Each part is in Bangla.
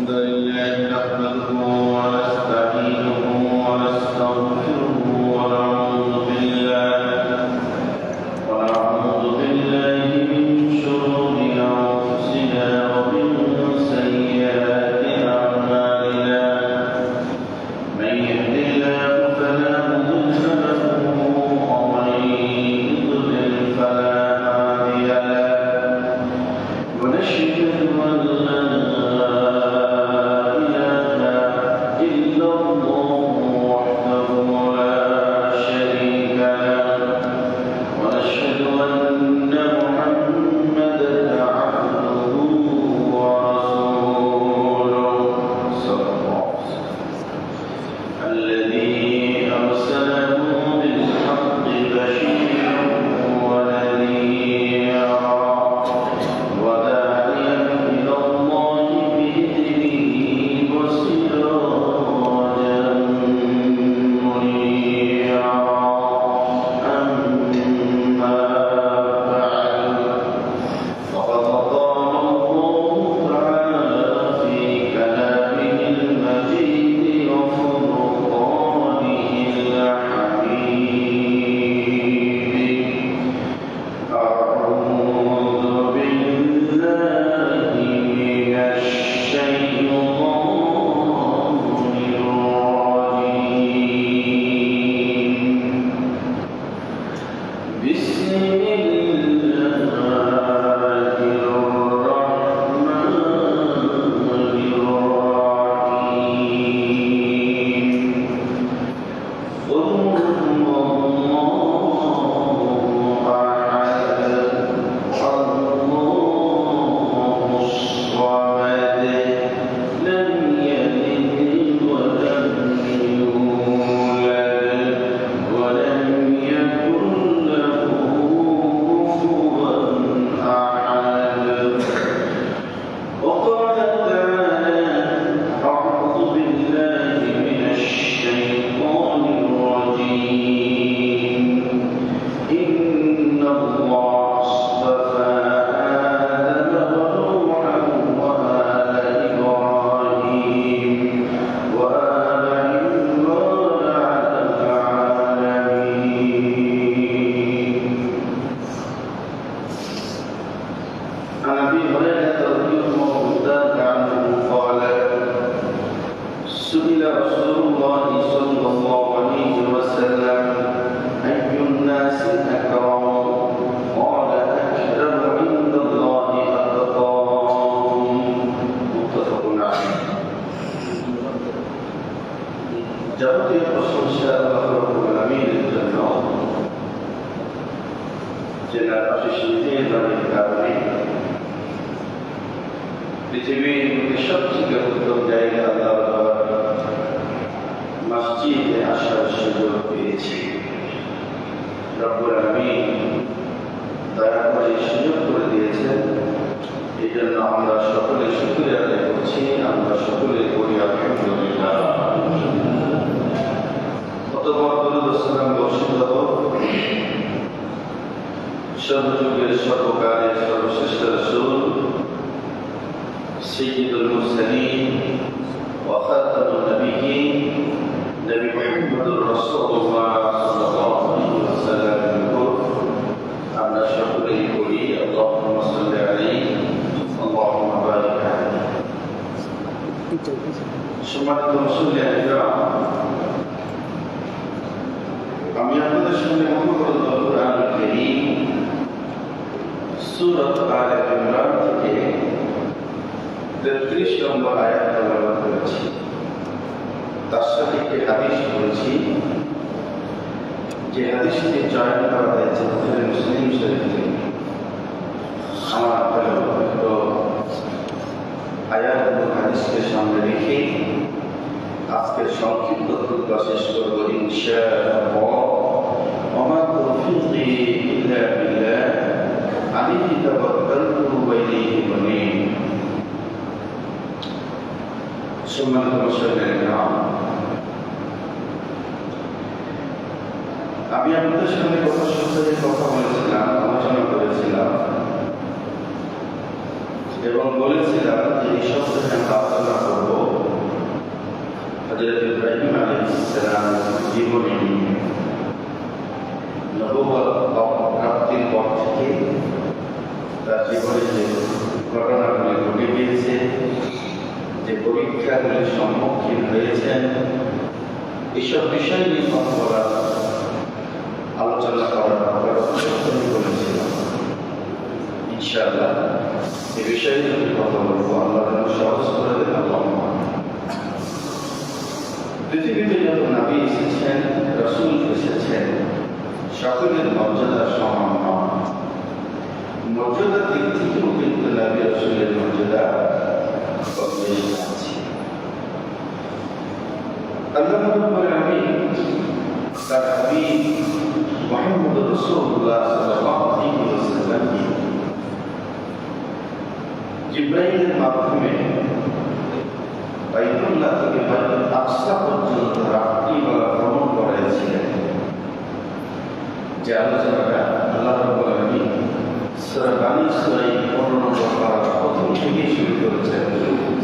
الحمد لله نحمده ونستعينه ونستغفره ونعوذ بالله من شرور أنفسنا ومن سيئات أعمالنا من يهد الله فلا مضل له ومن يضلل فلا هادي له ونشهد أن لا যাবতীয় প্রশংসা আল্লাহ রাব্বুল আলামিনের জন্য, যার অশেষ নিয়ামতের কারণে পৃথিবীর সবথেকে উত্তম জায়গা আল্লাহর মসজিদে আসার সুযোগ পেয়েছি। রব্বুল আলামিন দয়া করে সুযোগ করে দিয়েছেন, এই জন্য আমরা সকলে শুকরিয়া আদায় করছি। আমরা সকলে করি আলহামদুলিল্লাহ। সর্বযুগের সর্বকালের সর্বশ্রেষ্ঠ রাসূল সাইয়্যিদুল মুরসালিন ওয়া খাতামুন নবিয়্যিন নবী মুহাম্মদুর রাসূলুল্লাহ সাল্লাল্লাহু আলাইহি ওয়াসাল্লামের উপর আমরা সকলেই করি আল্লাহুম্মা সাল্লি আলাইহি আল্লাহুম্মা বারিক আলাইহি। সম্মানিত মুসলিম, আমি আপনাদের সামনে মুখস্থ কোরআনুল কারীম সূরা আলে ইমরান থেকে ৩৩ নম্বর আয়াত তেলাওয়াত করেছি। তার সাথে একটি হাদিস পড়েছি, যে হাদিসটি চয়ন করা হয়েছে মুসলিম শরীফ থেকে। আমার আপনাদের আয়াত এবং হাদিসকে সামনে রেখে আজকের সংক্ষিপ্ত খুতবা শেষ করব ইনশাআল্লাহ। ওমা তাওফীকি ইল্লা বিল্লাহ আলাইহি তাওয়াক্কালতু ওয়া ইলাইহি উনীব। সম্মানিত মুসলিম, আমি আপনাদের সামনে কথা বলেছিলাম, আলোচনা করেছিলাম এবং বলেছিলাম যে এই সপ্তাহে আমরা আলোচনা করব জীবনে যে ঘটনাগুলি ঘটে গিয়েছে, যে পরীক্ষাগুলির সম্মুখীন হয়েছেন, এসব বিষয় নিয়ে কথা বলা, আলোচনা করার করেছিলাম। ইনশাআল্লাহ এ বিষয়ে যদি কথা বলবো, আল্লাহ যেন সহজ করে দেন। আল্লাহ পৃথিবীতে যত নবী এসেছেন, রাসূল এসেছেন, সকলের মর্যাদা সমান নয়। মর্যাদার দিক থেকেও কিন্তু নবী রাসূলের মর্যাদা কম বেশি আছে। আল্লাহ রাব্বুল আলামিন তার হাবিব মুহাম্মদ রাসূলুল্লাহ সাল্লাল্লাহু আলাইহি ওয়াসাল্লামকে জিবরাইলের মাধ্যমে বাইতুল্লাহ থেকে বাইতুল আকসা পর্যন্ত রাত্রিবেলা ভ্রমণ করেছিলেন। যে আলোচনাটা আল্লাহ রাব্বুল আলামিন সূরা বানী ইসরাঈল 15 নম্বর পারা প্রথম থেকে শুরু করেছেন।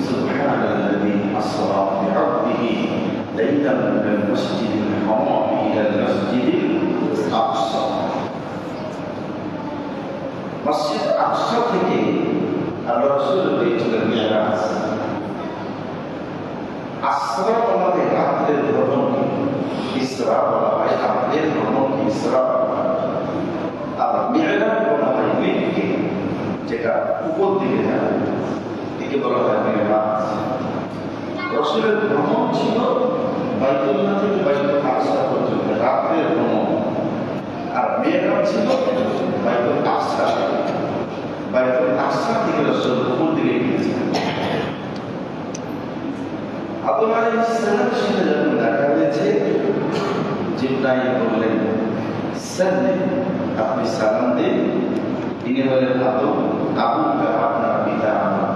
সুবহানাল্লাযী আসরা বি'আবদিহি লাইলান মিনাল মাসজিদিল হারাম ইলাল মাসজিদিল আকসা। মসজিদ আকসা থেকে আল্লাহ রাসূল হয়েছিলেন মিরাজ। আসরা বলা হয় রাতের ভ্রমণকে, ইসরা বলা হয় রাতের ভ্রমণকে ইসরা, আর মিরাজ বলা হয় মেঘকে, যেটা উপর দিকে যায়, একে বলা হয় মিরাজ। রাসূলের ভ্রমণ ছিল বাইতুল্লাহ থেকে বাইতুল আকসা পর্যন্ত রাতের ভ্রমণ, আর মিরাজ ছিল বাইতুল আকসা। বাইতুল আকসা থেকে রাসূল উপর দিকে গিয়েছিলেন। আদম আলাইহিস সালামের সাথে যখন দেখা হয়েছে, জিবরাইল বললেন, সাল্লি, আপনি সালাম দিন। তিনি বললেন, আদম, আবুকা, আপনার পিতা আদম,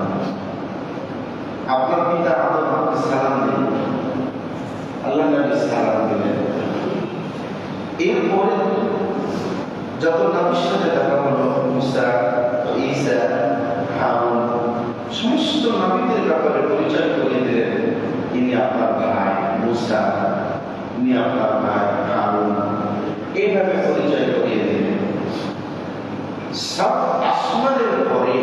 আপনার পিতা আদম, আপনি সালাম দিন। আল্লাহ নবী সালাম দিলেন। এরপরে যত নবীর সাথে দেখা হলো, মুসা, ঈসা, হারুন, সমস্ত নবীদের ব্যাপারে পরিচয় করিয়ে দিলেন। ইনি আপনার ভাই মুসা, ইনি আপনার ভাই হারুন, এইভাবে পরিচয় করিয়ে দিলেন। সব আসমানের পরে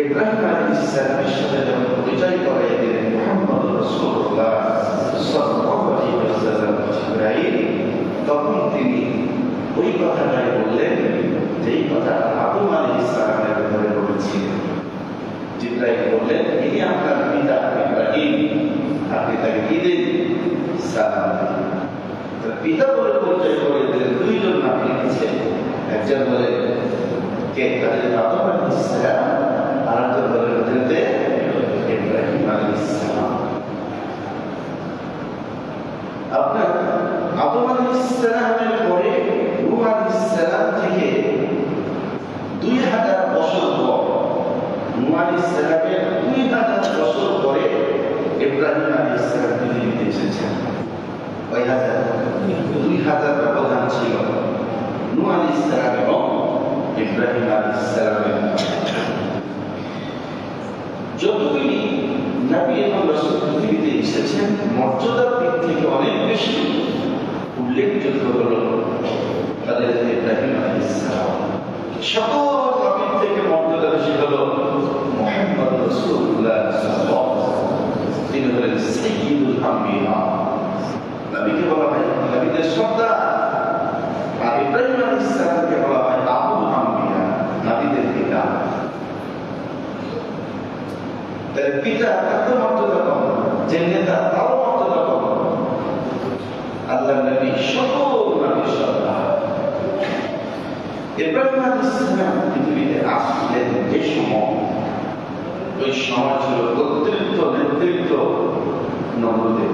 ইব্রাহিম আলাইহিস সালামের সাথে যখন পরিচয় করিয়ে দিলেন মুহাম্মদ রাসূলুল্লাহ সাল্লাল্লাহু আলাইহি ওয়াসাল্লাম জিবরাইল, তখন তিনি ওই কথাটাই বললেন যেই কথা আদম আলাইহিস সালামের ব্যাপারে বলেছিলেন। জিবরাইল বললেন, ইনি আপনার পিতা ইব্রাহিম, আপনি তাকে কি দিন? সালাম দিন। পিতা বলে পরিচয় করে দিলেন। দুইজন নাম লিখেছেন, একজন বলে কে তাদের আদম আলাইহিস সালাম, আর একজন বলে হযরত ইব্রাহিম আলাইহিস সালাম। আপনার আদম আলাইহিস সালামের পরে নূহ আলাইহিস সালাম থেকে 2000 বছর পর, নূহ আলাইহিস সালামের 2000 বছর পরে ইব্রাহিম আলাইহিস সালাম পৃথিবীতে এসেছেন। 2000 ব্যবধান ছিল নূহ আলাইহিস সালাম এবং ইব্রাহিম আলাইহিস সালামের। যতগুলি নবী এবং রাসূল পৃথিবীতে এসেছেন, মর্যাদার দিক থেকে অনেক বেশি উল্লেখযোগ্য হলো তাদের ইব্রাহিম আলাইহিস সালাম। সকল নবীর থেকে মর্যাদা বেশি হলো মুহাম্মদ রাসূলুল্লাহ সাল্লাল্লাহু আলাইহি ওয়াসাল্লাম। তিনি হলেন সাইয়্যিদুল আম্বিয়া। নবীকে বলা হয় নবীদের সর্দার, আর ইব্রাহিম আলাইহিস সালামকে বলা হয় আবুল আম্বিয়া, নবীদের পিতা। তার পিতা এত মর্যাদা কম, যে নেতা তারও মর্যাদা কম। আল্লাহ নবী সকল নবীর সর্দার। ইব্রাহিম আলাইহিস সালাম পৃথিবীতে আসলেন যে সময়, ওই সময় ছিল নেতৃত্ব নবুদের।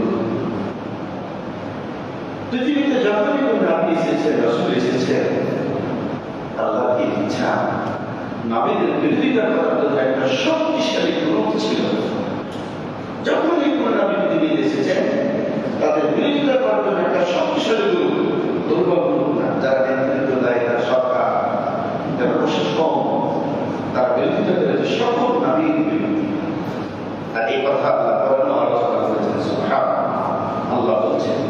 পৃথিবীতে যতই নবী এসেছেন, রাসূল এসেছেন, আল্লাহর ইচ্ছা নবীদের বিরোধিতা করার জন্য একটা শক্তিশালী গ্রুপ ছিল। যখনই কোন নবী পৃথিবীতে এসেছেন, তাদের বিরোধিতা করার জন্য একটা শক্তিশালী গ্রুপ, দুর্বল গ্রুপ না, যারা নেতৃত্ব দেয়, তার সরকার, যারা প্রশাসক, তার বিরোধিতা করেছে সকল নবীর বিরুদ্ধে। আর এই কথা আল্লাহ কোরআনে আলোচনা করেছেন। সুবহানাল্লাহ, আল্লাহ বলছেন,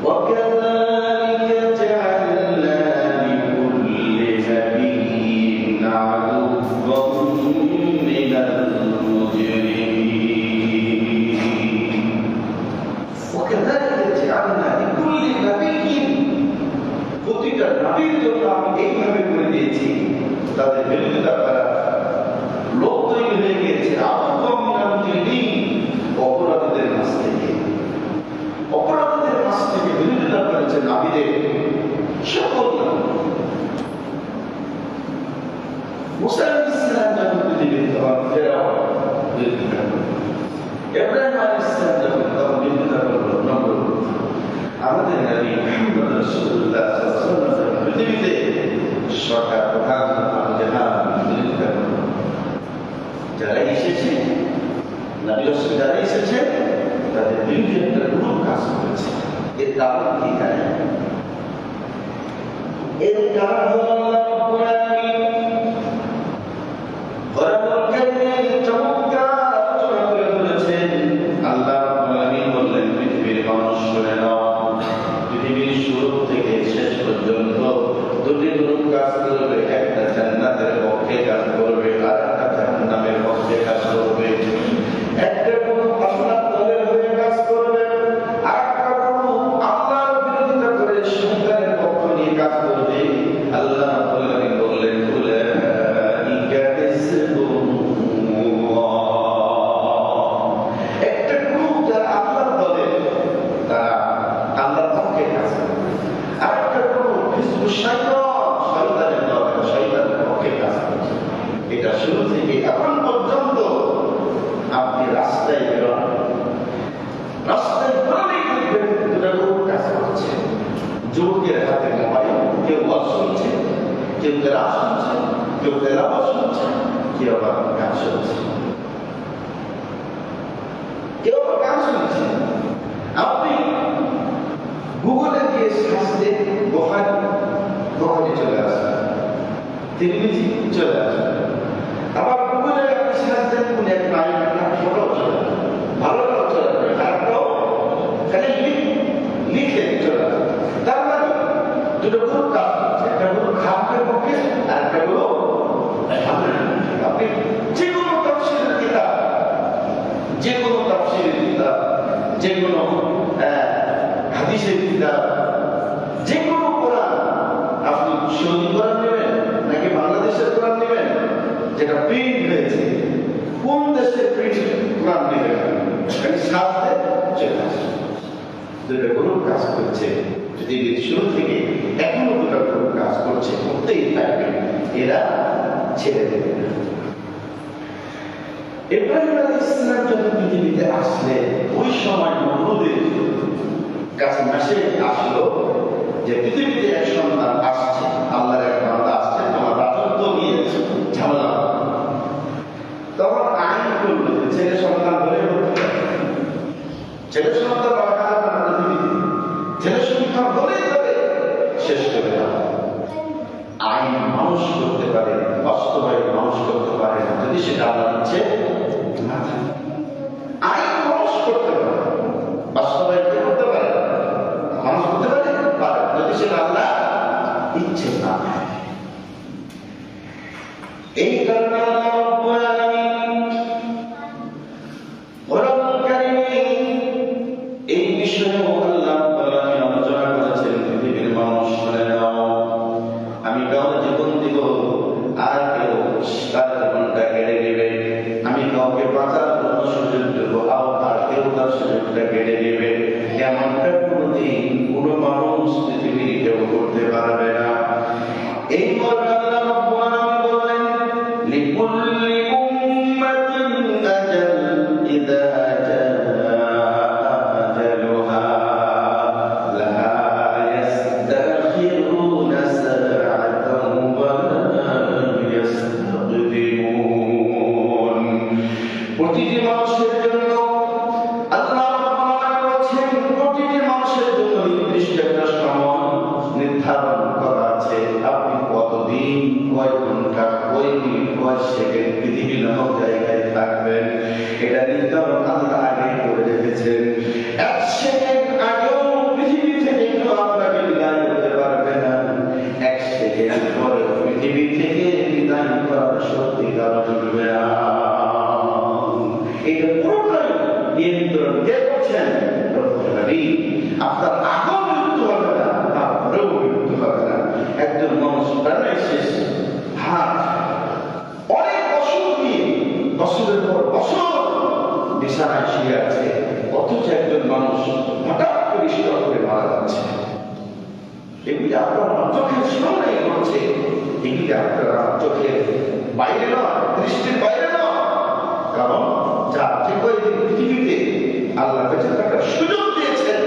وَكَذَلِكَ جَعَلْنَا لِكُلِّ نَبِيٍّ وكذلك جعلنا لكل نبي প্রতিটা নবীর জন্য আমি এইভাবে করে দিয়েছি তাদের বিরোধিতা করা লোক তৈরি হয়ে গিয়েছে অপরাধীদের মাঝ থেকে বিরোধিতা করেছে নবীদের সকল মুসা আলাইহিস সালাম যখন পৃথিবীতে তখন ফেরাউন বিরোধিতা করল, ইব্রাহিম আলাইহিস সালাম যখন তখন বিরোধিতা করল, আমাদের নবী মুহাম্মদ রাসূলুল্লাহ সাল্লাল্লাহু আলাইহি ওয়াসাল্লাম পৃথিবীতে সরকার প্রধান বিরোধিতা করল। যারা এসেছে নবী রাসূল যারা এসেছে তাদের বিরুদ্ধে একটা গ্রুপ কাজ করেছে। এর কারণ কি জানেন? এর কারণ হলো আল্লাহ রাব্বুল আলামিন কোরআনুল কারীমে চমৎকার আলোচনা করে বলেছেন। আল্লাহ রাব্বুল আলামিন বললেন, পৃথিবীর মানুষ শুনে নাও, পৃথিবীর শুরু থেকে শেষ পর্যন্ত দুটি গ্রুপ কাজ করবে। একটা জান্নাতের পক্ষে কাজ করবে, আর একটা জাহান্নামের পক্ষে কাজ করবে। একটা গ্রুপ আল্লাহর দলের হয়ে কাজ করবে, আর একটা গ্রুপ আল্লাহর বিরোধিতা করে শয়তানের পক্ষ নিয়ে কাজ করবে। আল্লাহ রাব্বুল আলামিন বললেন, উলাইকা হিজবুল্লাহ। একটা গ্রুপ যারা আল্লাহর দলের, তারা আল্লাহর পক্ষে কাজ করবে। আর একটা গ্রুপ হিজবুশ শয়তানের দল, শয়তানের পক্ষে কাজ করছে। এটা শুরু থেকে এখন পর্যন্ত আপনি রাস্তায় বেরোন, রাস্তায় বেরোলেই দেখবেন দুটা গ্রুপ কাজ করছে। যুবকের হাতে মোবাইল, কেউ ওয়াজ শুনছে, কেউ কেরাত শুনছে, কেউ তেলাওয়াত শুনছে, কেউ আবার গান শুনছে, কেউ আবার গান শুনছে। আপনি গুগলে গিয়ে সার্চ দিয়ে বুখারী চলে আসবে, তিরমিজি চলে আসবে। আবার গুগলে আপনি সার্চ দেন কোন এক নায়কের নাম, সেটাও চলে আসবে, ভালোটাও চলে আসবে, খারাপটাও খালি লিখে চলে আসবে। তার মানে দুটো গ্রুপ কাজ করছে, একটা গ্রুপ খারাপের পক্ষে আর একটা গ্রুপ ভালোর পক্ষে। আপনি যে কোনো তাফসীরের কিতাব, যে কোনো তাফসীরের কিতাব, যে কোনো হাদিসের কিতাব, যে কোনো কোরআন, আপনি সৌদি কোরআন নেবেন নাকি বাংলাদেশের কোরআন নেবেন, যেটা প্রিন্ট হয়েছে, কোন দেশের প্রিন্ট কোরআন নেবেন, সাথে চলে আসবে। দুটো গ্রুপ কাজ করছে পৃথিবীর শুরু থেকে, এখনো দুটো গ্রুপ কাজ করছে, করতেই থাকবে, এরা ছেড়ে দেবে না। ইব্রাহিম আলাইহিস সালাম যখন পৃথিবীতে আসলেন, ওই সময় নমরুদের কাছে মেসেজ আসলো যে পৃথিবীতে এক সন্তান আসছে, আল্লাহর এক বান্দা আসছে, তোমার রাজত্ব নিয়ে ঝামেলা। তখন আইন করল যে ছেলে সন্তান হলে ছেলে সন্তান ছেলে সন্তান হলেই তবে শেষ করে দাও। আইন মানুষ করতে পারে, বাস্তবায়ন মানুষ করতে পারে না, যদি সেটা আল্লাহর ইচ্ছে না থাকে। আইন মানুষ করতে পারে, বাস্তবায়ন করতে পারে, মানুষ করতে পারে, যদি সেটা আল্লাহর ইচ্ছে না থাকে। এই কারণে আল্লাহ রাব্বুল আলামিন কোরআনুল কারীমে এই বিষয়ে আল্লাহ আলোচনা করেছেন। পৃথিবীর মানুষ শুনে নাও, আমি কাউকে জীবন দিব, আর কেউ তার জীবনটা কেড়ে নেবে। আমি কাউকে বাঁচার জন্য সুযোগ দেবো, আর কেউ তার সুযোগটা কেড়ে নেবে। এমনটা কোনোদিন কোনো মানুষ পৃথিবীর কেউ করতে পারবে না। এই মর্মে আল্লাহ রাব্বুল আলামিন বললেন, লিকুল্লি উম্মাতিন আজাল ইযা প্রতিটি মানুষের জন্য আল্লাহ রাব্বুল আলামিন বলেছেন, প্রতিটি মানুষের জন্য নির্দিষ্ট একটা সময় নির্ধারণ করা আছে। আপনি কতদিন, কয় ঘন্টা, কয় মিনিট, কয় সেকেন্ড পৃথিবীর নামক জায়গায় থাকবেন, এটা নির্ধারণ আল্লাহ আগে করে রেখেছেন। এক সেকেন্ড আগেও পৃথিবী থেকে কেউ আপনাকে বিদায় করতে পারবে না, এক সেকেন্ড পরে পৃথিবী থেকে বিদায় করার শক্তি কারো জুটবে না। বছর বিছানায় শুয়ে আছে, অথচ একজন মানুষ হঠাৎ করে স্ট্রোক করে মারা যাচ্ছে। এগুলি আপনার চোখের সামনে ঘটছে, এগুলি আপনার চোখের বাইরে নয়, দৃষ্টির বাইরে নয়। কারণ যার যে কয়েকদিন পৃথিবীতে আল্লাহ কাছে একটা সুযোগ দিয়েছেন,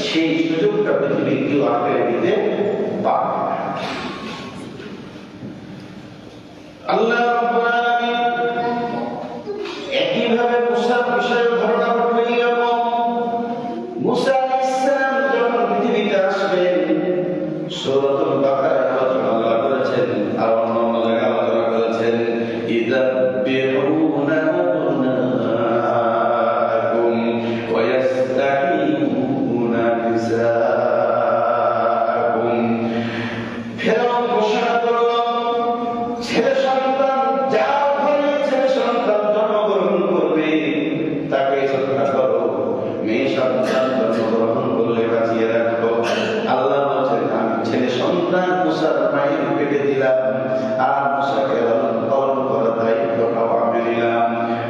সেই সুযোগটা পৃথিবী কেউ আটকে দিতে পারবে না। আল্লাহ রাব্বুল আলামিন একইভাবে মুসার বিষয়ে ঘটনা ঘটাইয়া মুসা আলাইহিস সালাম যখন পৃথিবীতে আসবেন, সূরাতুল বাকারায় আল্লাহ বলেছেন, আর অন্য জায়গায় আলোচনা করেছেন, ইযাব্বিহুনা আবনাআকুম ওয়া ইস্তাহইউনা নিসাআকুম। ফেরাউন ঘোষণা করল, ছেলে সন্তান যার ঘরে ছেলে সন্তান জন্মগ্রহণ করবে তাকে হত্যা করো, মেয়ে সন্তান জন্মগ্রহণ করলে বাঁচিয়ে রাখো। আল্লাহ বলছেন, আমি ছেলে সন্তান মুসার মায়ের পেটে দিলাম, আর মুসাকে লালন পালন করার দায়িত্বটাও আমি নিলাম।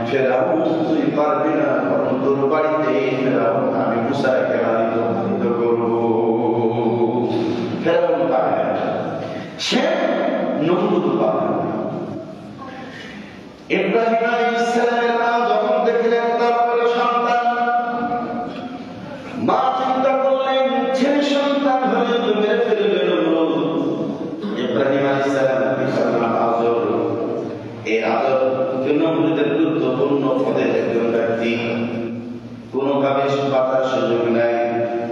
ফেরাউন তুই পারবি না, বরং তোর বাড়িতে ফেরাউন আমি মুসাকে লালিত পালিত করবো। ফেরাউন পাবে না, সে নমরুদ পাবে না। ইব্রাহিম আলাইহিস সালামের মা যখন দেখলেন তারপরে সন্তান, মা চিন্তা করলেন ছেলে সন্তান হলে তো মেরে ফেলবে নমরুদ। ইব্রাহিম আলাইহিস সালামের পিতার নাম আযর। এই আযর নমরুদের গুরুত্বপূর্ণ পদের একজন ব্যক্তি। কোনোভাবে বাঁচার সুযোগ নাই,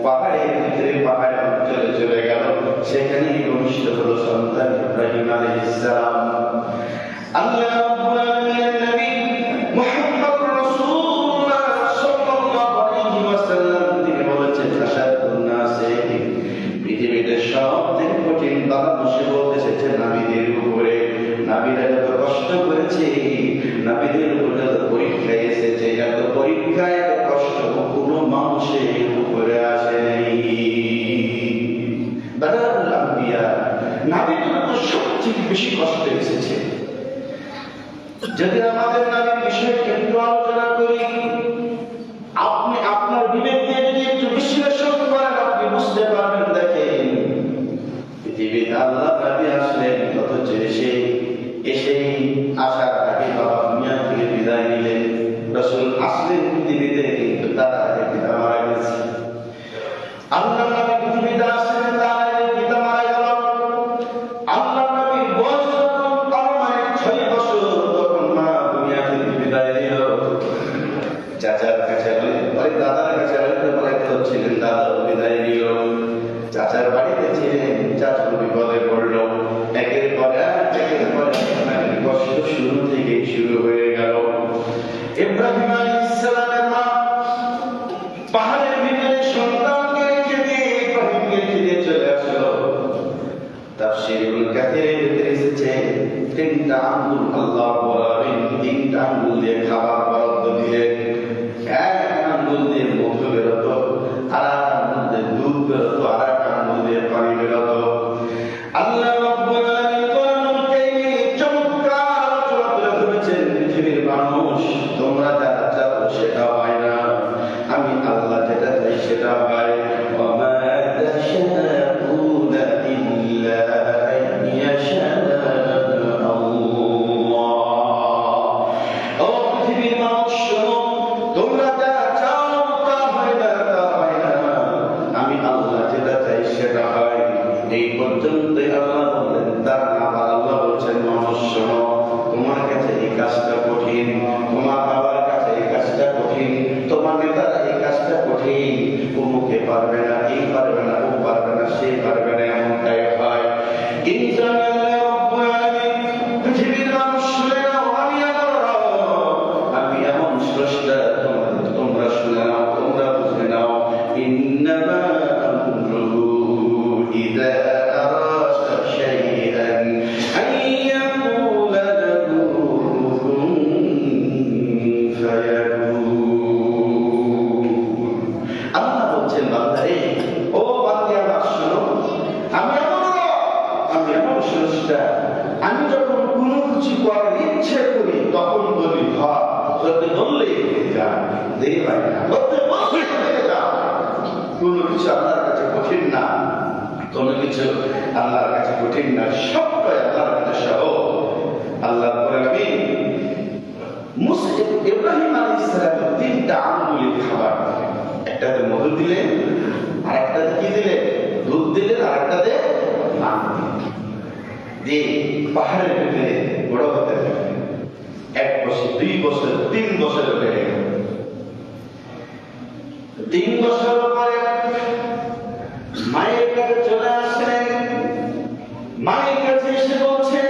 পাহাড়ের ভিতরে পাহাড়ে অঞ্চলে চলে গেল, সেখানেই ভূমিষ্ঠ হলো সন্তান ইব্রাহিম আলাইহিস সালাম। আল্লাহ রাব্বুল আলামিনের নবী মুহাম্মদ রাসূলুল্লাহ সাল্লাল্লাহু আলাইহি ওয়াসাল্লাম তিনি বলেছেন, আশাদুন নাসি, পৃথিবীতে সবথেকে কঠিন বাধা মুসিবত এসেছে নবীদের উপরে। নবীরা যত কষ্ট করেছে, নবীদের উপরে যত পরীক্ষা এসেছে, এত পরীক্ষা এত কষ্ট কোনো মানুষের উপরে আসেনি। বাদারুল আম্বিয়া, নবীদের উপর সবচেয়ে বেশি কষ্ট এসেছে। যদি আমাদের নবীর বিষয়ে একটু আলোচনা করি, আপনি আপনার বিবেক দিয়ে যদি একটু বিশ্লেষণ করেন, আপনি বুঝতে পারবেন। দেখেন, পৃথিবীতে আল্লাহ নবী আসলেন, অথচ এসেই আসার আগে বাবা দুনিয়া থেকে বিদায় নিলেন। রাসূল আসলেন পৃথিবীতে, কিন্তু তার আগে পিতা মারা গেছে। আল্লাহ নবী পৃথিবীতে আসলেন, তার আগে পিতা মারা গেল। আল্লাহ নবীর বয়স যখন তার মায়ের 6 বছর, তখন মা দুনিয়া থেকে বিদায় নিল। চাচার কাছে দাদার কাছে ছিলেন, দাদা বিদায় নিল। চাচার বাড়িতে ছিলেন, চাচার বিপদে পড়ল। একের পর এক কষ্ট শুরু থেকে শুরু হয়ে গেল। ইব্রাহিম আলাইহিস সালামের মা পাহাড়ের ভিতরে সন্তানকে রেখে দিয়ে ইব্রাহিমকে রেখে দিয়ে চলে আসলো। তাফসীরুল কাসিরের ভিতরে এসেছে, 3টা আঙ্গুল আল্লাহ বলেন, 3টা আঙ্গুল দিয়ে খাবার বরাদ্দ দিলেন। এক আঙ্গুল দিয়ে মধু বেরোতো, আর এক আঙ্গুল দিয়ে দুধ বেরোতো, আর এক আঙ্গুল দিয়ে পানি বেরোতো। আল্লাহ রাব্বুল আলামিন কোরআনুল কারীমে চমৎকার আলোচনা করে ধরেছেন, পৃথিবীর মানুষ তোমরা যা চাও সেটা হয় না, আমি আল্লাহ যেটা চাই সেটা হয়। ওয়া মা তাশাউনা ইল্লা আন ইয়াশা আল্লাহ। ও পৃথিবীর মানুষ শোনো, তোমরা যা চাও তা হয় না, তা হয় না, আমি আল্লাহ যেটা চাই সেটা হয়। এই পর্যন্তই আল্লাহ বললেন। তার আবার আল্লাহ বলছেন, মানুষ শোনো, তোমার কাছে এই কাজটা কঠিন, তোমার বাবার কাছে এই কাজটা কঠিন, তোমার নেতার এই কাজটা কঠিন, অমুকে পারবে না, এই পারবে না, ও পারবে না, সে পারবে না, এমনটাই হয়। কিন্তু আল্লাহ রাব্বুল আলামিন পৃথিবীর মানুষ শুনে নাও, আমি এমন স্রষ্টা, তোমরা শুনে নাও, তোমরা বুঝে নাও। ইন্নামা আমরুহু ইযা আরাদা শাইআন আন ইয়াকুলা লাহু কুন ফায়াকুন। আল্লাহ বলছেন, বান্দারে, ও বান্দা আমার শোনো, আমি এমন স্রষ্টা, আমি যখন কোনো কিছু করার ইচ্ছে করি তখন বলি হয়, যদি বললেই যায়, দেরি হয় না, কোনো কিছু আল্লাহর কাছে কঠিন না, কোনো কিছু আল্লাহর কাছে কঠিন না, সবটাই আল্লাহর কাছে সহজ। আল্লাহ আমি ইব্রাহিম আলাইহিস সালাম 3টা আঙ্গুলের খাবার, একটাতে মধু দিলেন, আর একটাতে কি দিলেন, দুধ দিলেন, আর একটাতে পানি দিয়ে পাহাড়ের ভিতরে বড় হতে থাকলেন। 1 বছর, 2 বছর, 3 বছর বেড়ে গেল। 3 বছর পরে মায়ের কাছে চলে আসলেন। মায়ের কাছে এসে বলছেন,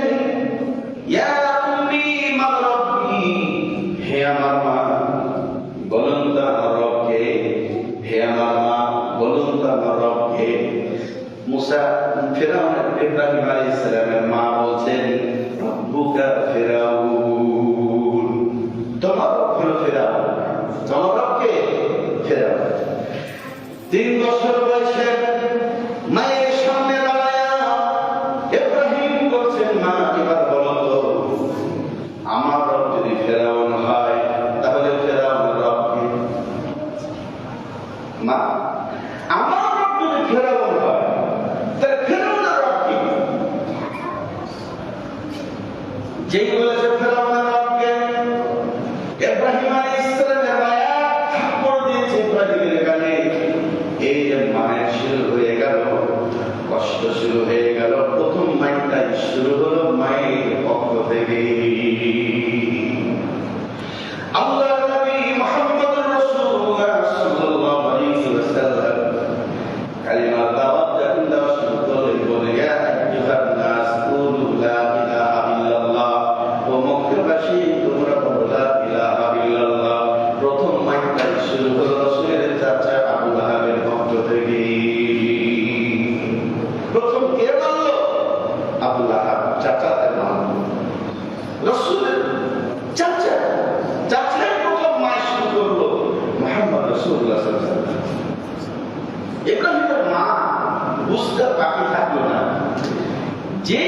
ইয়া উম্মি মা রাব্বি, হে আমার মা বলুন তো আমার রবকে, হে আমার মা বলুন তো আমার রবকে। মুসা ফিরআউন ইব্রাহিম আলাইহিস সালামের মা বলছেন, রব্বুকা ফিরআউন, তোমার রব হলো ফিরআউন, তোমার রবকে ফিরআউন। 3 বছর বয়সে মায়ের সামনে দাঁড়ায়া ইব্রাহিম বলছেন, মা এবার বলো তো আমার রব যদি ফিরআউন হয় তাহলে ফিরআউনের রব কে? মা আমার রব যদি ফিরআউন হয় তাহলে ফিরআউনের রব কি? যেই বলেছে ফিরআউনের রব কে, ইব্রাহিম আলাইহিস সালামের মায়া থাপ্পড় দিয়েছে ইব্রাহিমের গালে। এই যে মায়ের শুরু হয়ে গেল, কষ্ট শুরু হয়ে গেল। প্রথম মাইকটাই শুরু হলো মায়ের পক্ষ থেকে। আল্লাহর নবী মুহাম্মদুর রাসূলুল্লাহ সাল্লাল্লাহু আলাইহি ওয়াসাল্লাম কালিমা দাওয়াত যখন দেওয়া শুরু করলেন, বলে ইয়া আইয়ুহান নাস কুলু লা ইলাহা ইল্লাল্লাহ, ও মক্কাবাসী তোমরা বলো লা ইলাহা ইল্লাল্লাহ। প্রথম মাইকটাই শুরু হলো রাসূলের চাচা আবু লাহাবের পক্ষ থেকে। প্রথম কে বলল? আবু লাহাব, চাচাতে নাম রাসূলের চাচা, চাচাই প্রথম মাই শুরু করলো মুহাম্মদ রাসূলুল্লাহ সাল্লাল্লাহু আলাইহি ওয়াসাল্লাম। ইব্রাহিমের মা বুঝতে বাকি থাকলো না, যে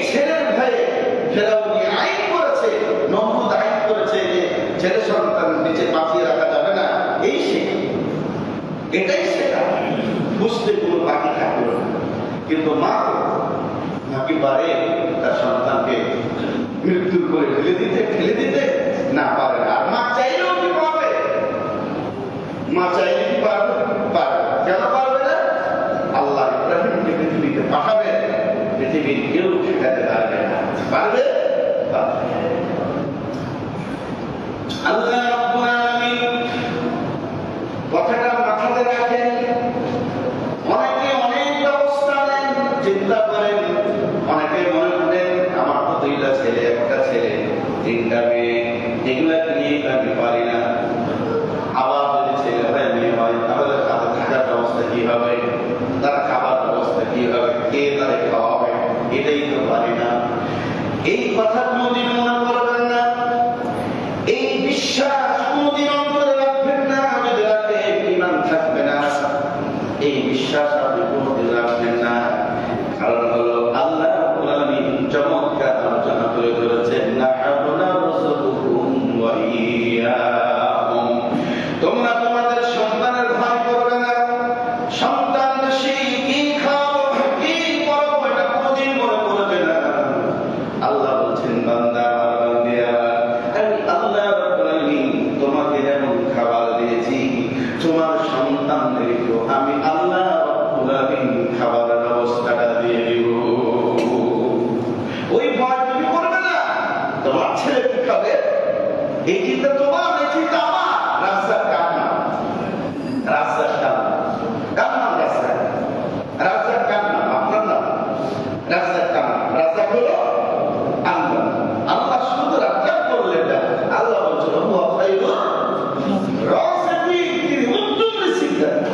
ছেলের ভয়ে ফেরাউন আইন করেছে, নমরুদ আইন করেছে যে ছেলে সন্তান নিচে পাঠিয়ে রাখা যাবে না, এই শেখা, এটাই শেখা, বুঝতে কোনো বাকি থাকলো না। কিন্তু মা নাকি পারে তার সন্তানকে মৃত্যুর করে ঠেলে দিতে না পারে না। আর মা চাইলেও কি পারবে? মা চাইলে কি পারবে? পারবে। কেন পারবে না? আল্লাহ ইব্রাহিমকে পৃথিবীতে পাঠাবে, পৃথিবীর কেউ ঠেকাতে পারবে না। পারবে? আল্লাহ রাব্বুল আলামিন কথাটা মাথাতে রাখেন। অনেকে অনেক ব্যবস্থা নেন, চিন্তা করেন। অনেকে মনে করেন আমার তো 2টা ছেলে, 1টা ছেলে, 3টা মেয়ে, এগুলাকে নিয়ে আমি পারি না। আবার যদি ছেলে হয় মেয়ে হয় তাহলে তাদের থাকার ব্যবস্থা কি হবে, তার খাবার ব্যবস্থা কি হবে, কে তাদের খাওয়াবে, এটাই তো পারি না। এই কথা কোনদিন মনে করবেন না, এই বিশ্বাস কোনদিন অন্তরে রাখবেন না। যদি রাখেন ঈমান থাকবে না, এই বিশ্বাস আপনি কোনদিন রাখবেন না। কারণ হলো আল্লাহ রাব্বুল আলামিন চমৎকার আলোচনা করে ধরেছেন, নাহনু নারযুকুকুম ওয়া ইয়্যাহুম, তোমরা তোমাদের সন্তানের ভয় করবে না। সন্তান সেই কি খাও কি করো এটা কোনদিন মনে করবে না। আল্লাহ বলছেন, বান্দা আমার বান্দিয়া, আমি আল্লাহ রাব্বুল আলামিন তোমাকে এমন খাবার দিয়েছি, তোমার সন্তানদেরকেও আমি আল্লাহ রাব্বুল আলামিন খাবারের ব্যবস্থাটা দিয়ে দিব। ওই ভয় তুমি করবে না। তোমার ছেলে কি খাবে, এই চিন্তা তোমার, এই চিন্তা আমার। রাজ্জাক কার নাম? রাজ্জাক কার নাম? কার নাম রাজ্জাক? রাজ্জাক কার নাম? আপনার নাম। রাজ্জাক কার নাম? রাজ্জাক হলো আল্লাহ। আল্লাহ শুধু রাজ্জাক করলেন না, আল্লাহ বলছেন হুয়া খায়রুর রাযিকিন, তিনি উত্তম রিজিকদাতা।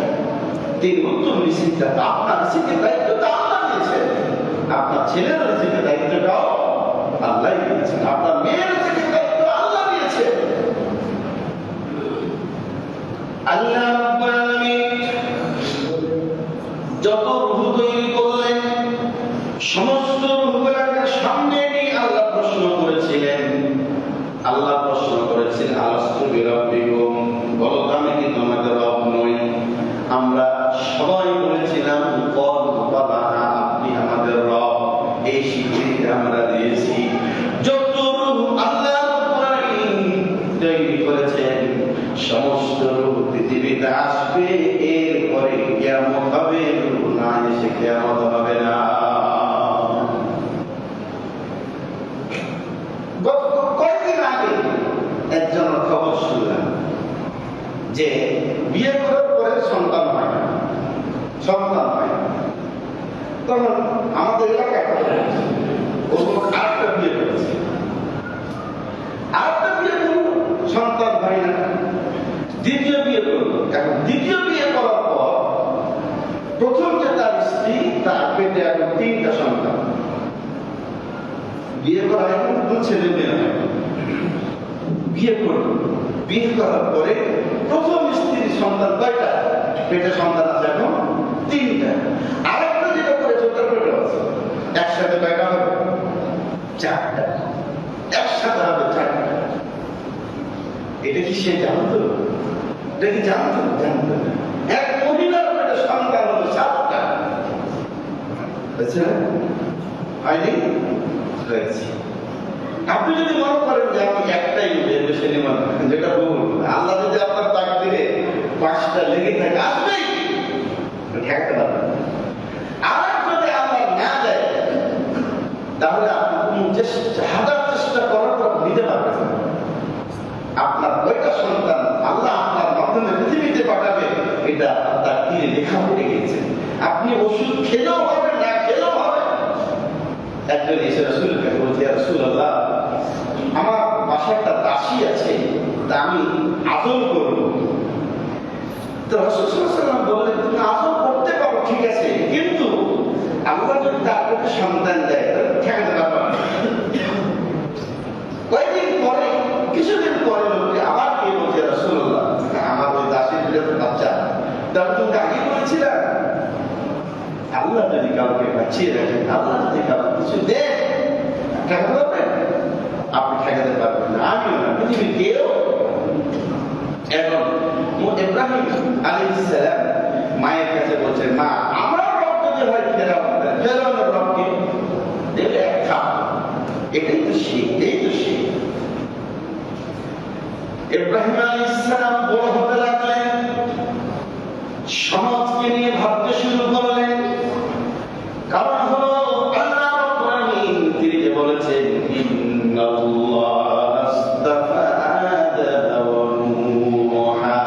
তিনি উত্তম রিজিকদাতা। আপনার রিজিকের দায়িত্বটা আল্লাহ নিয়েছেন, আপনার ছেলের রিজিকের দায়িত্বটাও আল্লাহ নিয়েছেন, আপনার মেয়ের রিজিকের দায়িত্ব আল্লাহ নিয়েছেন। আল্লাহ রাব্বুল আলামিন যত রূহ তৈরি করলেন, সমস্ত রূহগুলোকে সামনে নিয়ে আল্লাহ প্রশ্ন করেছিলেন। আল্লাহ প্রশ্ন বলেছেন আলাস্তু বিরাব্বিকুম, বলো আমি কি তোমাদের রব নই? আমরা সবাই বলেছিলাম ক্বালু বালা, আপনি আমাদের রব। এই স্বীকৃতি আমরা দিয়েছি। যত রূহ আল্লাহ রাব্বুল আলামিন তৈরি করেছেন, সমস্ত রূহ পৃথিবীতে আসবে, এরপরে কিয়ামত হবে। রূহ না এসে কিয়ামত হবে না। কয়েকদিন আগে একজনের খবর শুনলাম যে বিয়ে করার পরে সন্তান হয় না। তখন আমাদের এলাকায় আরেকটা বিয়ে করেছে, সন্তান হয় না। দ্বিতীয় বিয়ে করলো। এখন দ্বিতীয় বিয়ে করার পর প্রথম যে তার স্ত্রী, তার পেটে এখন 3টা সন্তান। বিয়ে করা হয় কোনো ছেলে মেয়ে হয়। বিয়ে করলো, বিয়ে করার পরে প্রথম স্ত্রীর সন্তান কয়টা? পেটে সন্তান আছে এখন 3টা। আরেকটা যেটা করেছে তার পেটে আছে, একসাথে কয়টা হবে? 4টা। একসাথে হবে 4টা। এটা কি সে জানতো? এটা কি জানতো? জানতো না। এক মহিলার পেটে সন্তান হলো 7টা। হয়নি? হয়েছে। আপনি যদি মনে করেন যে আমি একটাই এর বেশি নেব না, যেটা ভুল। আল্লাহ যদি আপনার তাকদীরে 5টা লেগে থাকে, আসবেই, ঠেকাতে পারবেন। আর যদি আল্লাহ না দেয়, তাহলে আপনি হাজার চেষ্টা করার পর নিতে পারবেন না। আপনার কয়টা সন্তান আল্লাহ আপনার মাধ্যমে পৃথিবীতে পাঠাবে, এটা তার তীরে লেখা পড়ে গেছে। আপনি ওষুধ খেলেও হবে, না খেলেও হবে। একজন এসে রাসূলের কাছে বলছে, ইয়া রাসূলুল্লাহ, আমার বাসায় একটা দাসী আছে, তা আমি আদর করব। তো রাসূল সাল্লাল্লাহু আলাইহি ওয়াসাল্লাম বললেন, তুমি আদর করতে পারো, ঠিক আছে, কিন্তু আল্লাহ যদি তাকে সন্তান দেয় ঠেকাতে পারবে না। কয়েকদিন পরে, কিছুদিন পরে লোককে আবার কে বলছে, রাসূলুল্লাহ, আমার ওই দাসীর বাচ্চা, তার তুমি আগে বলেছিলেন আল্লাহ যদি কাউকে বাঁচিয়ে রাখেন, আল্লাহ যদি কাউকে কিছু দেন, ঠেকাতে পারবেন? আপনি ঠেকাতে পারবেন না, আমিও না, পৃথিবীর কেউ। এখন ইব্রাহিম আলাইহিস সালাম মায়ের কাছে বলছেন, মা, আমার রব যদি হয় ফেরাউনের রবকে দেখলে এক খাপ। এটাই তো শিখ, এই তো শিখ। ইব্রাহিম আলাইহিস সালাম বড় হতে লাগলেন, সমাজকে নিয়ে ভাবতে শুরু করলেন। কারণ হলো আল্লাহ রাব্বুল আলামিন তিনি যে বলেছেন, ইন্নাল্লাহ আস্তাফা আদাম ওয়া নূহা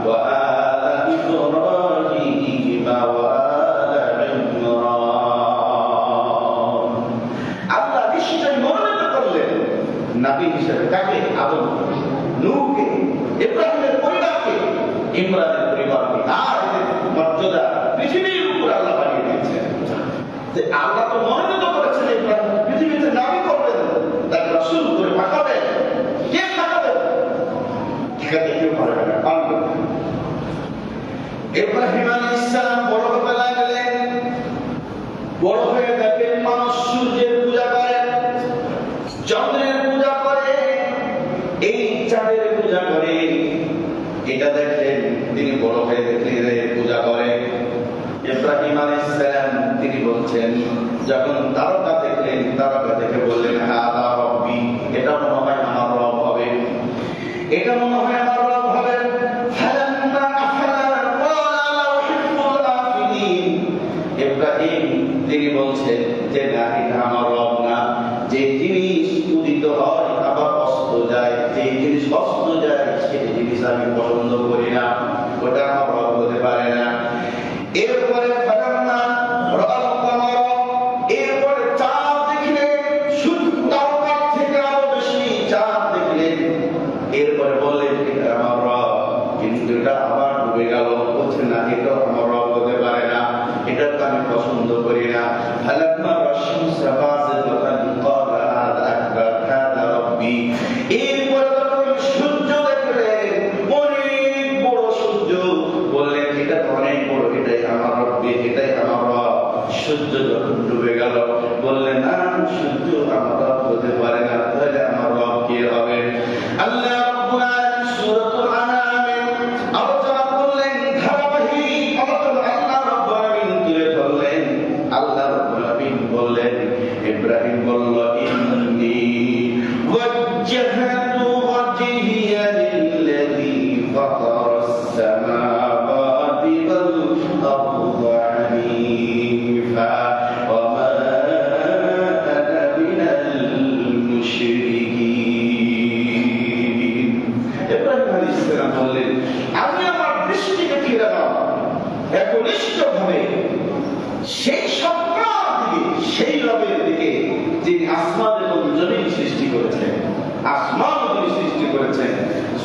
ওয়া আলা ইব্রাহিম ওয়া আলা ইমরান। আল্লাহ নিশ্চয় মনোনীত করলেন নবী হিসেবে কাকে? আদম, নূহকে, ইব্রাহিমের পরিবারকে, ইমরানের পরিবারকে। আর এদের মর্যাদা পৃথিবীর উপর আল্লাহ বানিয়ে দিয়েছেন। আল্লাহ তো মনোনীত করেছেন ইব্রাহিম, পৃথিবীতে নামই করবেন, তাকে রাসূল করে পাঠাবেন। কে পাঠাবেন? ঠেকাতে কেউ পারবে না, পারবে না। ইব্রাহিম আলাইহিস সালাম বড় হতে লাগলেন। বড় হয়ে দেখেন মানুষ সূর্যের পূজা করে, চন্দ্রের পূজা করে, এই চাঁদের পূজা করে। এটা দেখলেন, তিনি বড় হয়ে দেখলেন পূজা করে। ইব্রাহিম আলাইহিস সালাম তিনি বলছেন, যখন তারকা দেখলেন, তারকা দেখে বললেন, হাযা রব্বি, এটা মনে হয় আমার রব হবে, এটা মনে হয় আমার রব হবে। ফালাম্মা আফালা ক্বালা লা উহিব্বুল আফিলিন। ইব্রাহিম তিনি বলছেন যে না, এটা আমার রব না। যে জিনিস উদিত হয় আবার অস্ত যায়, যে জিনিস অস্ত যায় সেই জিনিস আমি পছন্দ করি না, ওটা আমার রব হতে পারে না। এরপরে ফালাম্মা রাআল কামার, এরপরে চাঁদ দেখলেন, সূর্য তারকার থেকে আরো বেশি চাঁদ দেখলেন। এরপরে বললেন এটা আমার রব, কিন্তু এটা আবার ডুবে গেল। বলছে না, এটা আমার রব হতে পারে না, এটা তো আমি পছন্দ করি না। ফালাম্মা রাশামসা বাযিগাতান ক্বালা হাযা আকবার হাযা রব্বি। এরপরে যখন সূর্য দেখলেন, অনেক বড় সূর্য, বললেন এটা তো অনেক বড়, এটাই আমার রব্বি, এটাই আমার রব। সূর্য যখন ডুবে গেল, বললেন না, সূর্য আমার রব হতে পারে না, তাহলে আমার রব কে হবে?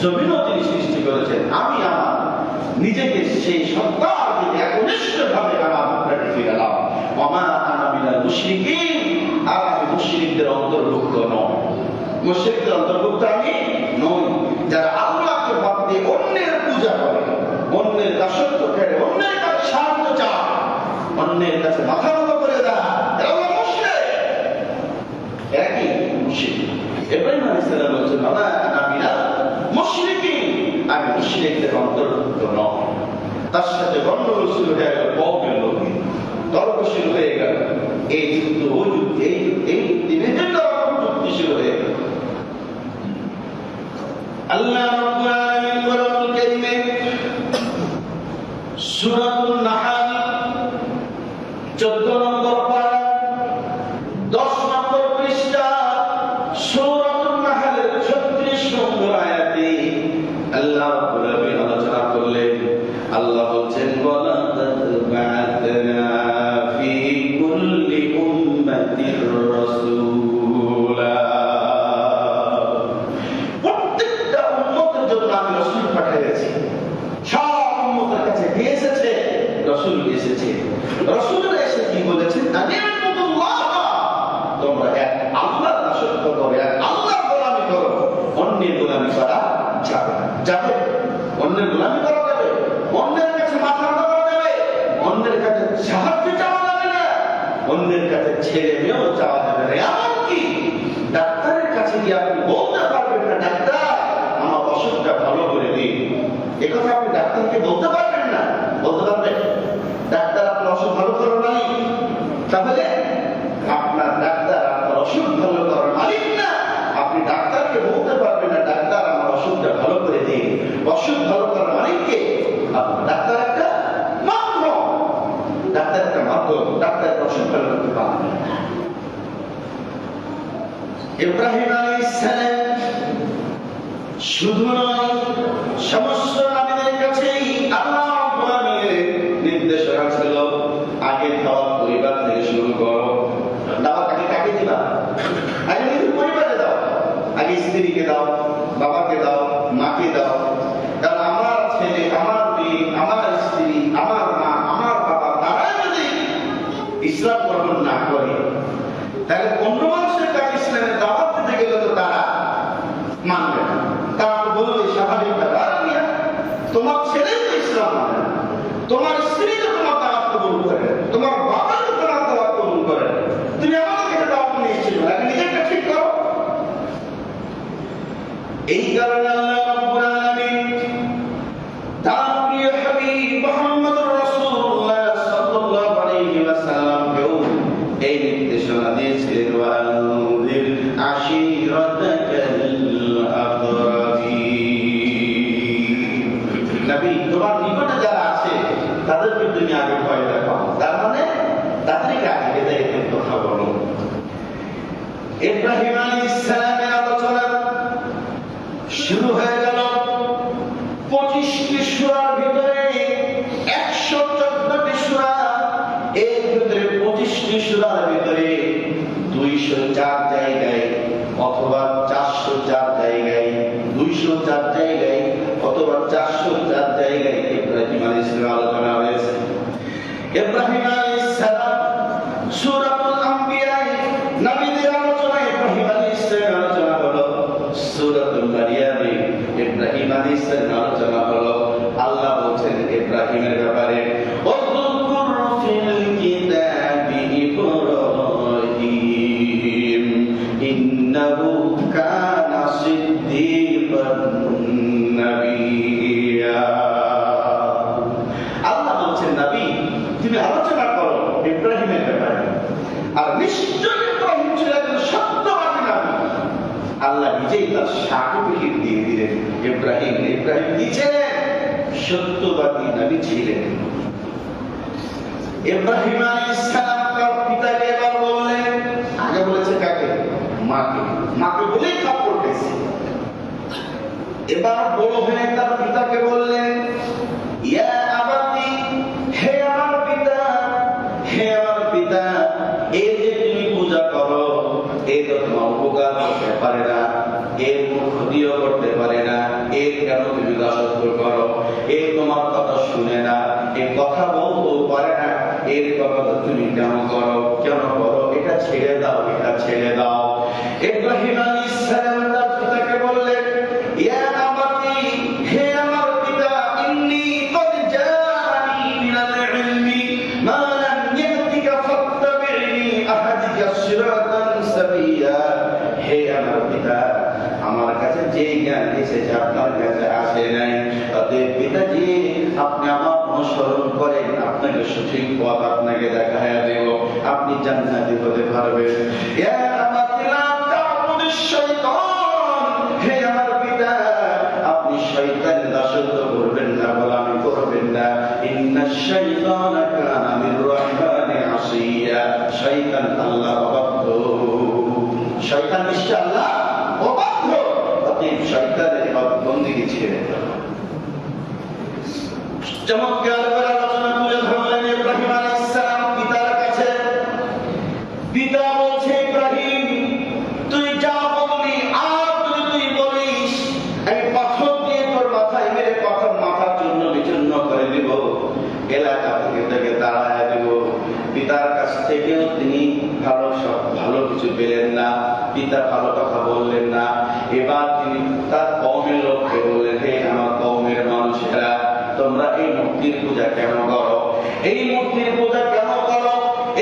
জমিনও তিনি সৃষ্টি করেছেন। আমি আমার নিজেকে সেই সত্তার দিকে একনিষ্ঠভাবে আমার আপনাকে ফিরালাম। ওমা আনা মিনাল মুশরিকিন, আর আমি মুশরিকদের অন্তর্ভুক্ত নই। মুশরিকদের অন্তর্ভুক্ত আমি নই, যারা আল্লাহকে বাদ দিয়ে অন্যের পূজা করে, অন্যের দাসত্ব করে, অন্যের কাছে সাহায্য চায়, অন্যের কাছে মাথা নত করে দেয়, এরা হলো মুশরিক। একই মুশরিক। ইব্রাহিম আলাইহিস সালাম বলেছেন, ওমা আনা মিনাল মুশরিকিন, আমি মুশরিকদের অন্তর্ভুক্ত নই। তার সাথে গন্ডগোল শুরু হয়ে গেল, কওমের লোকে তর্ক শুরু হয়ে গেল। এই যুদ্ধ, ওই যুদ্ধ, এই বিভিন্ন রকম যুদ্ধ শুরু হয়ে গেল। আল্লাহ রাব্বুল আলামিন কোরআনুল কারীমে সূরাতুন নাহল 14 নম্বর পারা 10 নম্বর পৃষ্ঠা সূরাতুন নাহলের 36 নম্বর আয়াতে আল্লাহ রাব্বুল আলামিন আলোচনা করলেন। আল্লাহ বলছেন, ওয়ালাকাদ বা'আথনা ফি কুল্লি উম্মাতির রাসূলা, প্রত্যেকটা উম্মতের জন্য আমি রাসূল পাঠিয়েছি। সব উম্মতের কাছে কে এসেছে? রাসূল এসেছে। রাসূলরা এসে কি বলেছেন? আনিবুদুল্লাহ, তোমরা এক আল্লাহর দাসত্ব করো, এক আল্লাহর গোলামি করো, অন্যের গোলামি করা যাবে না। যাবে? অন্যের গোলামি করা যাবে, অন্যের কাছে মাথা নত করা যাবে, অন্যের কাছে সাহায্য চাওয়া যাবে না, অন্যের কাছে ছেলে মেয়েও চাওয়া যাবে না। এমনকি ডাক্তারের কাছে গিয়ে আপনি বলতে পারবেন না, ডাক্তার আমার অসুখটা ভালো করে দিন, একথা আপনি ডাক্তারকে বলতে পারবেন না। বলতে পারবেন? ডাক্তার আপনার অসুখ ভালো করার মালিক, তাহলে আপনার ডাক্তার আপনার অসুখ ভালো করার মালিক না। আপনি ডাক্তারকে বলতে পারবেন না, ডাক্তার আমার অসুখটা ভালো করে দিন। অসুখ ভালো করার মালিককে আপনার ডাক্তার একটা মাধ্যম, ডাক্তার একটা মাধ্যম, ডাক্তার অসুখ ভালো করতে পারবেন না। ইব্রাহিম আলাইহিস সালাম শুধু নয়, সমস্ত নবীদের কাছেই আল্লাহ রাব্বুল আলামিনের নির্দেশনা ছিল, আগে দাওয়াত পরিবার থেকে শুরু করো। দাওয়াত আগে কাকে দিবা? আগে নিজের পরিবারে দাও, আগে স্ত্রীকে দাও, বাবাকে দাও, মাকে দাও। কারণ আমার ছেলে, আমার মেয়ে, আমার স্ত্রী, আমার মা, আমার বাবা, তারা যদি ইসলাম গ্রহণ না করে, তাহলে অন্য মানুষের কাছে ইসলামের দাওয়াত দিতে গেলে তো তারা মানবে না। তারা বলবে স্বাভাবিক ব্যাপার, তোমার ছেলে তো ইসলাম মানে না, তোমার স্ত্রী তো তোমার দাওয়াত কবুল করে, তোমার বাবা তো তোমার দাওয়াত কবুল করে, তুমি আমাদের কাছে দাওয়াত নিয়ে এসেছো, আগে নিজেরটা ঠিক করো। এই কারণে আল্লাহ রাব্বুল আলামিন তার প্রিয় হাবিব মুহাম্মদুর রাসূলুল্লাহ সাল্লাল্লাহু আলাইহি ওয়াসাল্লামকেও এই নির্দেশনা দিয়েছিলেন, ওয়া আনযির আশীরাতাকাল আকরাবিন। নবী, তোমার নিকটে যারা আছে তাদেরকে তুমি আগে ভয় দেখাও, তার মানে তাদেরকে আগে হেদায়েতের কথা বলো। ইব্রাহিম আলাইহিস সালামের আলোচনা শুরু হয়ে গেল 25টি সূরার ভিতরে 114টি সূরা। এর ভিতরে 25টি সূরার ভিতরে 204 জায়গায় অথবা 404 জায়গায়, 204 জায়গায় অথবা 404 জায়গায় ইব্রাহিম আলাইহিস সালাম আলোচনা হয়েছে। ইব্রাহিম আলাইহিস সালাম সূরাতুল আম্বিয়া, নবীদের আলোচনা ইব্রাহিম আলাইহিস সালাম আলোচনা হলো। সূরাতুল মারিয়াম, ইব্রাহিম আলাইহিস সালাম আলোচনা হলো। আল্লাহ বলছেন ইব্রাহিমের ব্যাপারে, ওয়াযকুর ফিল কিতাবি ইব্রাহিম ইন্নাহু কানা সিদ্দীকান নাবিয়্যা। আল্লাহ বলছেন, নবী তুমি আলোচনা করো ইব্রাহিমের ব্যাপারে, আর নিশ্চয় ইব্রাহিম ছিল একজন সত্যবাদী নবী। আল্লাহ নিজেই তার সার্টিফিকেট দিয়ে দিলেন, ইব্রাহিম কি ছিলেন? সত্যবাদী নবী ছিলেন। ইব্রাহিম আলাইহিস সালাম তার পিতাকে এবার বললেন, আগে বলেছে কাকে? মাকে। মাকে বলেই থাপ্পড় খেয়েছে। এবার বড় হয়ে তার পিতাকে বললেন, ইয়া আবাতি, হে আমার পিতা, হে আমার পিতা, এই যে তুমি পূজা করো, এই তো তোমার উপকার করতে পারে না, এর ক্ষতিও করতে পারে না, এর কেন তুমি দাসত্ব করো? এই তোমার কথা শুনে না, এই কথা বলতেও পারে না, এর কথা তুমি কেন করো? এটা ছেড়ে দাও, এটা ছেড়ে দাও। ইব্রাহিম আলাইহিস সালাম তার পিতাকে বললেন, ইয়া আবাতি, হে আমার পিতা, ইন্নী ক্বাদ জাআনি মিনাল ইলমি মা লাম ইয়াতিকা ফাত্তাবি'নি আহদিকা সিরাতান সাবিয়্যা। হে আমার পিতা, আমার কাছে যে জ্ঞান এসেছে আপনার কাছে আসে নাই, অতএব পিতাজি আপনি আমার অনুসরণ করেন, আপনাকে সঠিক পথ আপনাকে দেখায়া দেব, আপনি জান্নাতি হতে পারবেন। ইয়া আবাতি লা তা'বুদিশ শাইতান, হে আমার পিতা আপনি শয়তানের দাসত্ব করবেন না, গোলামি করবেন না। ইন্নাশ শাইতানা কানা লির রাহমানি আসিয়া, শয়তান আল্লাহর অবাধ্য, শয়তান নিশ্চয় আল্লাহ অবাধ্য, অতএব শয়তানের বন্দেগী ছেড়ে দাও। চমৎকার করে আলোচনা তুলে ধরলেন ইব্রাহিম আলাইহিস সালাম পিতার কাছে। পিতা বলছে, ইব্রাহিম তুই যা বললি, আর যদি তুই বলিস আমি পাথর দিয়ে তোর মাথায় মেরে পাথর মাথার জন্য বিচূর্ণ করে দিব, এলাকা থেকে তাকে তাড়ায় দেব। পিতার কাছ থেকেও তিনি ভালো কিছু পেলেন না, পিতা ভালো কথা বললেন না। এবার তিনি তার কওমের লোককে বললেন, হে আমার কওমের মানুষেরা, তোমরা এই মূর্তির পূজা কেন করো? এই মূর্তির পূজা কেন করো?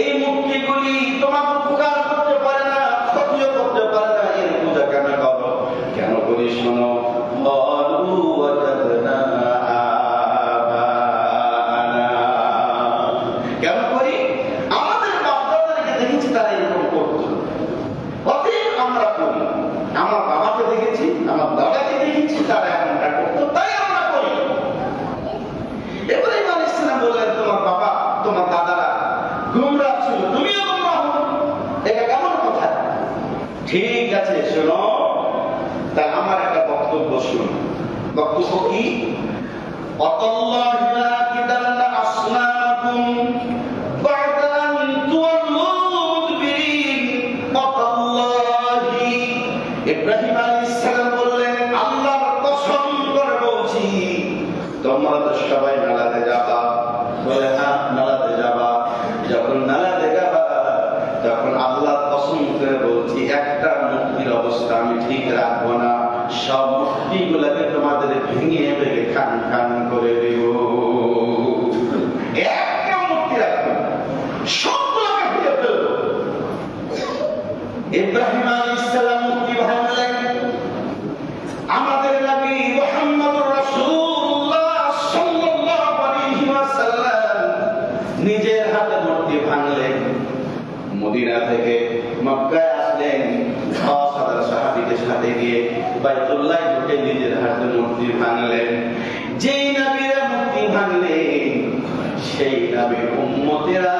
এই মূর্তিগুলি তোমার উপকার করতে পারে না, ক্ষতিও করতে পারে না, এর পূজা কেন করো? কেন করি শোনো। কেন করি? আমাদের বাপ-দাদাদেরকে দেখেছি তারা এরকম করতো, অতএব আমরা করি। আমার বাবাকে দেখেছি, আমার দাদাকে দেখেছি, তারা এমনটা করতো, তাই আমরা করি। ইব্রাহিম আলাইহিস সালাম বললেন, তোমার বাবা তোমার দাদারা গুমরাহ ছিল, তুমিও গুমরাহ, এটা কেমন কথা? ঠিক আছে শোনো, তা আমার একটা বক্তব্য শুনো। বক্তব্য কি? আল্লাহু লা কিদাল্লা আসনাকুম বা'দা আন তুওয়াল্লু মুদবিরিন। আল্লাহি, ইব্রাহিম আলাইহিস সালাম বললেন, আল্লাহর কসম করে বলছি, তোমরা তো সবাই মেলাতে যাবা। বলে, হ্যাঁ মেলাতে যাবা। যখন মেলাতে যাবা তখন আল্লাহর কসম করে বলছি, একটা মূর্তির অবস্থা আমি ঠিক রাখবো না, সব মূর্তিগুলোকে তোমাদের ভেঙে ভেঙে খান খান করে দেব। একটা মূর্তি রাখবো না, সবগুলোকে ভেঙে ফেলবো। ইব্রাহিম আলাইহিস সালাম মূর্তি ভাঙলেন। আমাদের নবী মুহাম্মদুর রাসূলুল্লাহ সাল্লাল্লাহু আলাইহি ওয়াসাল্লাম নিজের হাতে মূর্তি ভাঙলেন। মদিনা থেকে মক্কায় আসলেন, 10,000 সাহাবীদের সাথে গিয়ে বাইতুল্লাহ ঢুকে নিজের হাতে মূর্তি ভাঙলেন। যেই নবীরা মূর্তি ভাঙলেন, সেই নবীর উম্মতেরা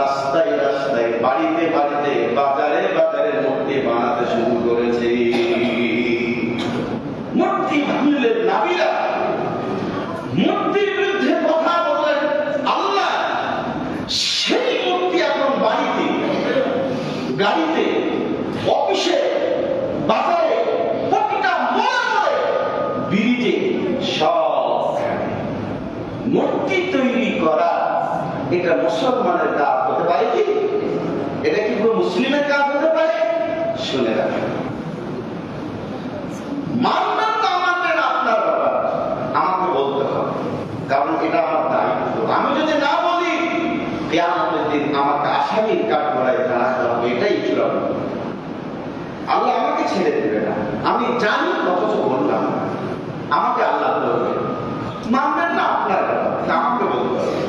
রাস্তায় রাস্তায়, বাড়িতে বাড়িতে, বাজারে বাজারে মূর্তি বানাতে শুরু করেছে। মূর্তি ভাঙলেন নবীরা, মূর্তির বিরুদ্ধে কথা বললেন আল্লাহ। সেই মূর্তি এখন বাড়িতে, গাড়িতে, অফিসে, বাজারে, প্রতিটা মোড়ে, ব্রিজে, সব মূর্তি তৈরি করা এটা মুসলমানের কাজ হতে পারে কি? এটা কি কোনো মুসলিমের কাজ হতে পারে? শুনে রাখেন, মানবেন না মানবেন আপনার ব্যাপার, আমাকে বলতে হবে, কারণ এটা আমার দায়িত্ব। আমি যদি না বলি, কিয়ামতের দিন আমাকে আসামির কাঠগড়ায় দাঁড়াতে হবে, এটাই চূড়ান্ত। আল্লাহ আমাকে ছেড়ে দেবে না, আমি জানি অথচ বললাম, আমাকে আল্লাহ বলবে। মানবেন না আপনার ব্যাপার, আমাকে বলতে হবে।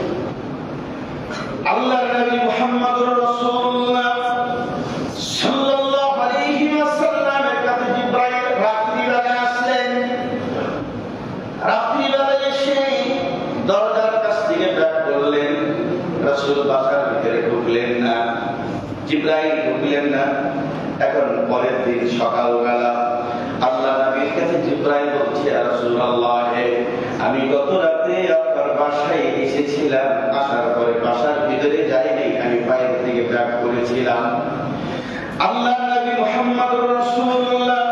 আল্লাহর নবী মুহাম্মদুর রাসূলুল্লাহ সাল্লাল্লাহু আলাইহি ওয়াসাল্লামের কাছে জিবরাইল রাত্রিবেলা আসলেন। রাত্রিবেলা এসে দরজার কাছ থেকে ডাক করলেন। রাসূল বাসার ভিতরে ঢুকলেন না, জিবরাইল ঢুকলেন না। এখন পরের দিন সকালবেলা আল্লাহ নবীর কাছে জিবরাইল বলছে, ইয়া রাসূলুল্লাহ, আমি গত রাতে আপনার বাসায় এসেছিলাম, আসার পরে বাসার ভিতরে যাইনি, আমি বাইরে থেকে ডাক করেছিলাম। আল্লাহ নবী মুহাম্মদুর রাসূলুল্লাহ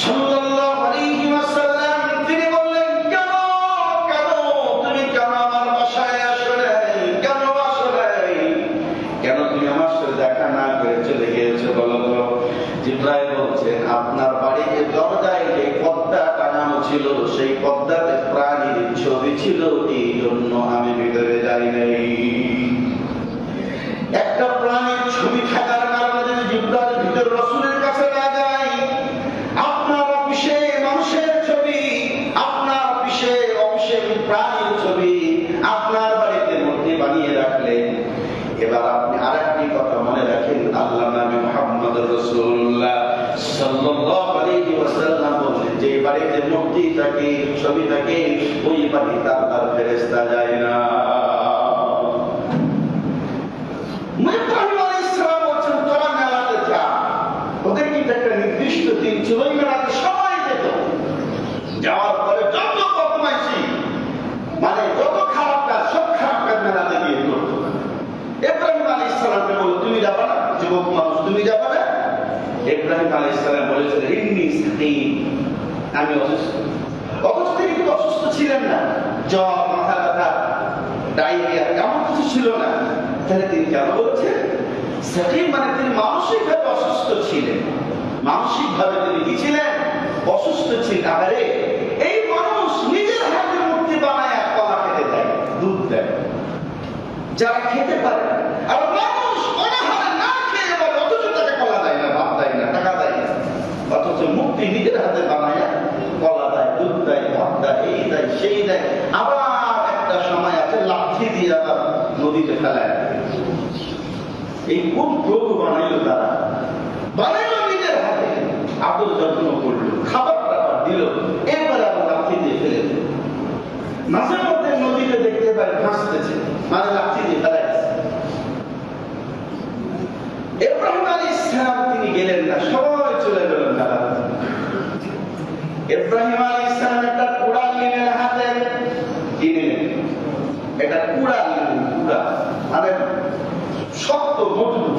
সাল্লাল্লাহু আলাইহি ওয়াসাল্লাম তিনি বললেন, ছিল, সেই পর্দাতে প্রাণীর ছবি ছিল, এই জন্য আমি ভিতরে যাই নাই। একটা প্রাণীর ছবি থাকার কারণে যদি জিব্রাইল ভিতরে রাসূলের কাছে না যায়, আপনার অফিসে মানুষের ছবি, আপনার অফিসে প্রাণীর ছবি, আপনার বাড়িতে মূর্তি বানিয়ে রাখলেন। এবার আপনি আরেকটি কথা মনে রাখেন, আল্লাহ নবী মুহাম্মদুর রাসূলুল্লাহ সাল্লাল্লাহু আলাইহি ওয়াসাল্লাম বলেন, যে বাড়িতে মূর্তি থাকে, ছবি থাকে, ওই বাড়িতে আল্লাহর ফেরেশতা যায় না। ইব্রাহিম আলাইহিস সালাম বলেন, তোরা মেলাতে যা। ওদের কি একটা নির্দিষ্ট দিন ছিল, ওই মেলাতে সবাই যেত। যাওয়ার পরে যত বদমাইশি, মানে যত খারাপ কাজ, সব খারাপ কাজ মেলাতে গিয়ে করতো। ইব্রাহিম আলাইহিস সালামকে বলল, তুমি যাবে না? যুবক মানুষ, তুমি যাবে না? ইব্রাহিম আলাইহিস সালাম বলেছিলেন, ইন্নী সাকিম, আমি অসুস্থ। অথচ তিনি কিন্তু অসুস্থ ছিলেন না, জ্বর, মাথা ব্যথা, ডায়রিয়া, এমন কিছু ছিল না। তাহলে তিনি কেন বলছেন সাকিম? মানে তিনি মানসিকভাবে অসুস্থ ছিলেন, মানসিকভাবে তিনি কি ছিলেন? অসুস্থ ছিলেন। আরে এই মানুষ নিজের হাতে মূর্তি বানায় কলা খেতে দেয়, দুধ দেয়, যারা খেতে পারে। আর মানুষ অনাহারে না খেয়ে বলে, অথচ তাকে কলা দেয় না, ভাত দেয় না, টাকা দেয় না, অথচ মূর্তি নিজের হাতে বানায় কলা দেয়, দুধ দেয়, ভাত দেয়, এই দেয়, সেই দেয়। আবার একটা সময় আছে লাঠি দিয়ে আবার নদীতে ফেলায়। এই কোন প্রভু বানাইলো? তারা বানাইলো নিজের হাতে, আদর যত্ন করলো, খাবার টাবার দিল, এরপরে আবার লাঠি দিয়ে ফেলে দিল। মাঝে মধ্যে নদীতে দেখতে পারে ভাসতেছে, মানে লাঠি দিয়ে ফেলাইছে। ইব্রাহিম আলাইহিস সালাম তিনি গেলেন না, সবাই চলে গেলেন তারা। ইব্রাহিম আলাইহিস সালাম একটা কুড়াল নিলেন হাতে, কিনলেন এটা কুড়াল নিলেন, কুড়াল মানে শক্ত মজবুত।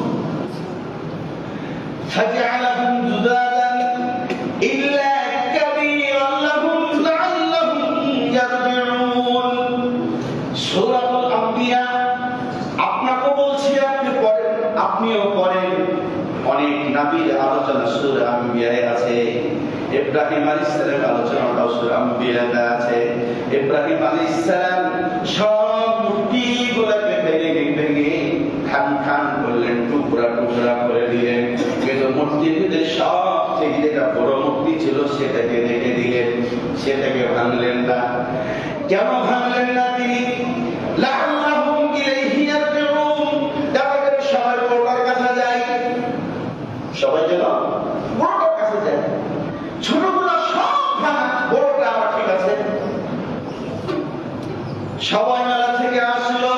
ফাজআলাহুম জুদাদান ইল্লা কাবীরান লাহুম লাআল্লাহুম ইয়ারজিউন। সূরাতুল আম্বিয়া, আপনাকে বলছি আপনি পড়েন, আপনিও পড়েন। অনেক নবীর আলোচনা সূরা আম্বিয়ায় আছে। ইব্রাহিম আলাইহিস সালামের আলোচনাটাও সূরা আম্বিয়াতে আছে। ইব্রাহিম আলাইহিস সালাম সব মূর্তিগুলোকে ভেঙে খান খান করলেন, টুকরা টুকরা করে দিলেন। কিন্তু মূর্তির ভিতরে সব থেকে যেটা বড় মূর্তি ছিল সেটাকে রেখে দিলেন, সেটাকে ভাঙলেন না। কেন ভাঙলেন না তিনি? লাআল্লাহুম ইলাইহি ইয়ারজিউন, যাতে সবাই বড়টার কাছে যায়, সবাই যেন বড়টার কাছে যায়। ছোটগুলো সব ভাঙা, বড়টা আবার ঠিক আছে। সবাই মেলা থেকে আসলো,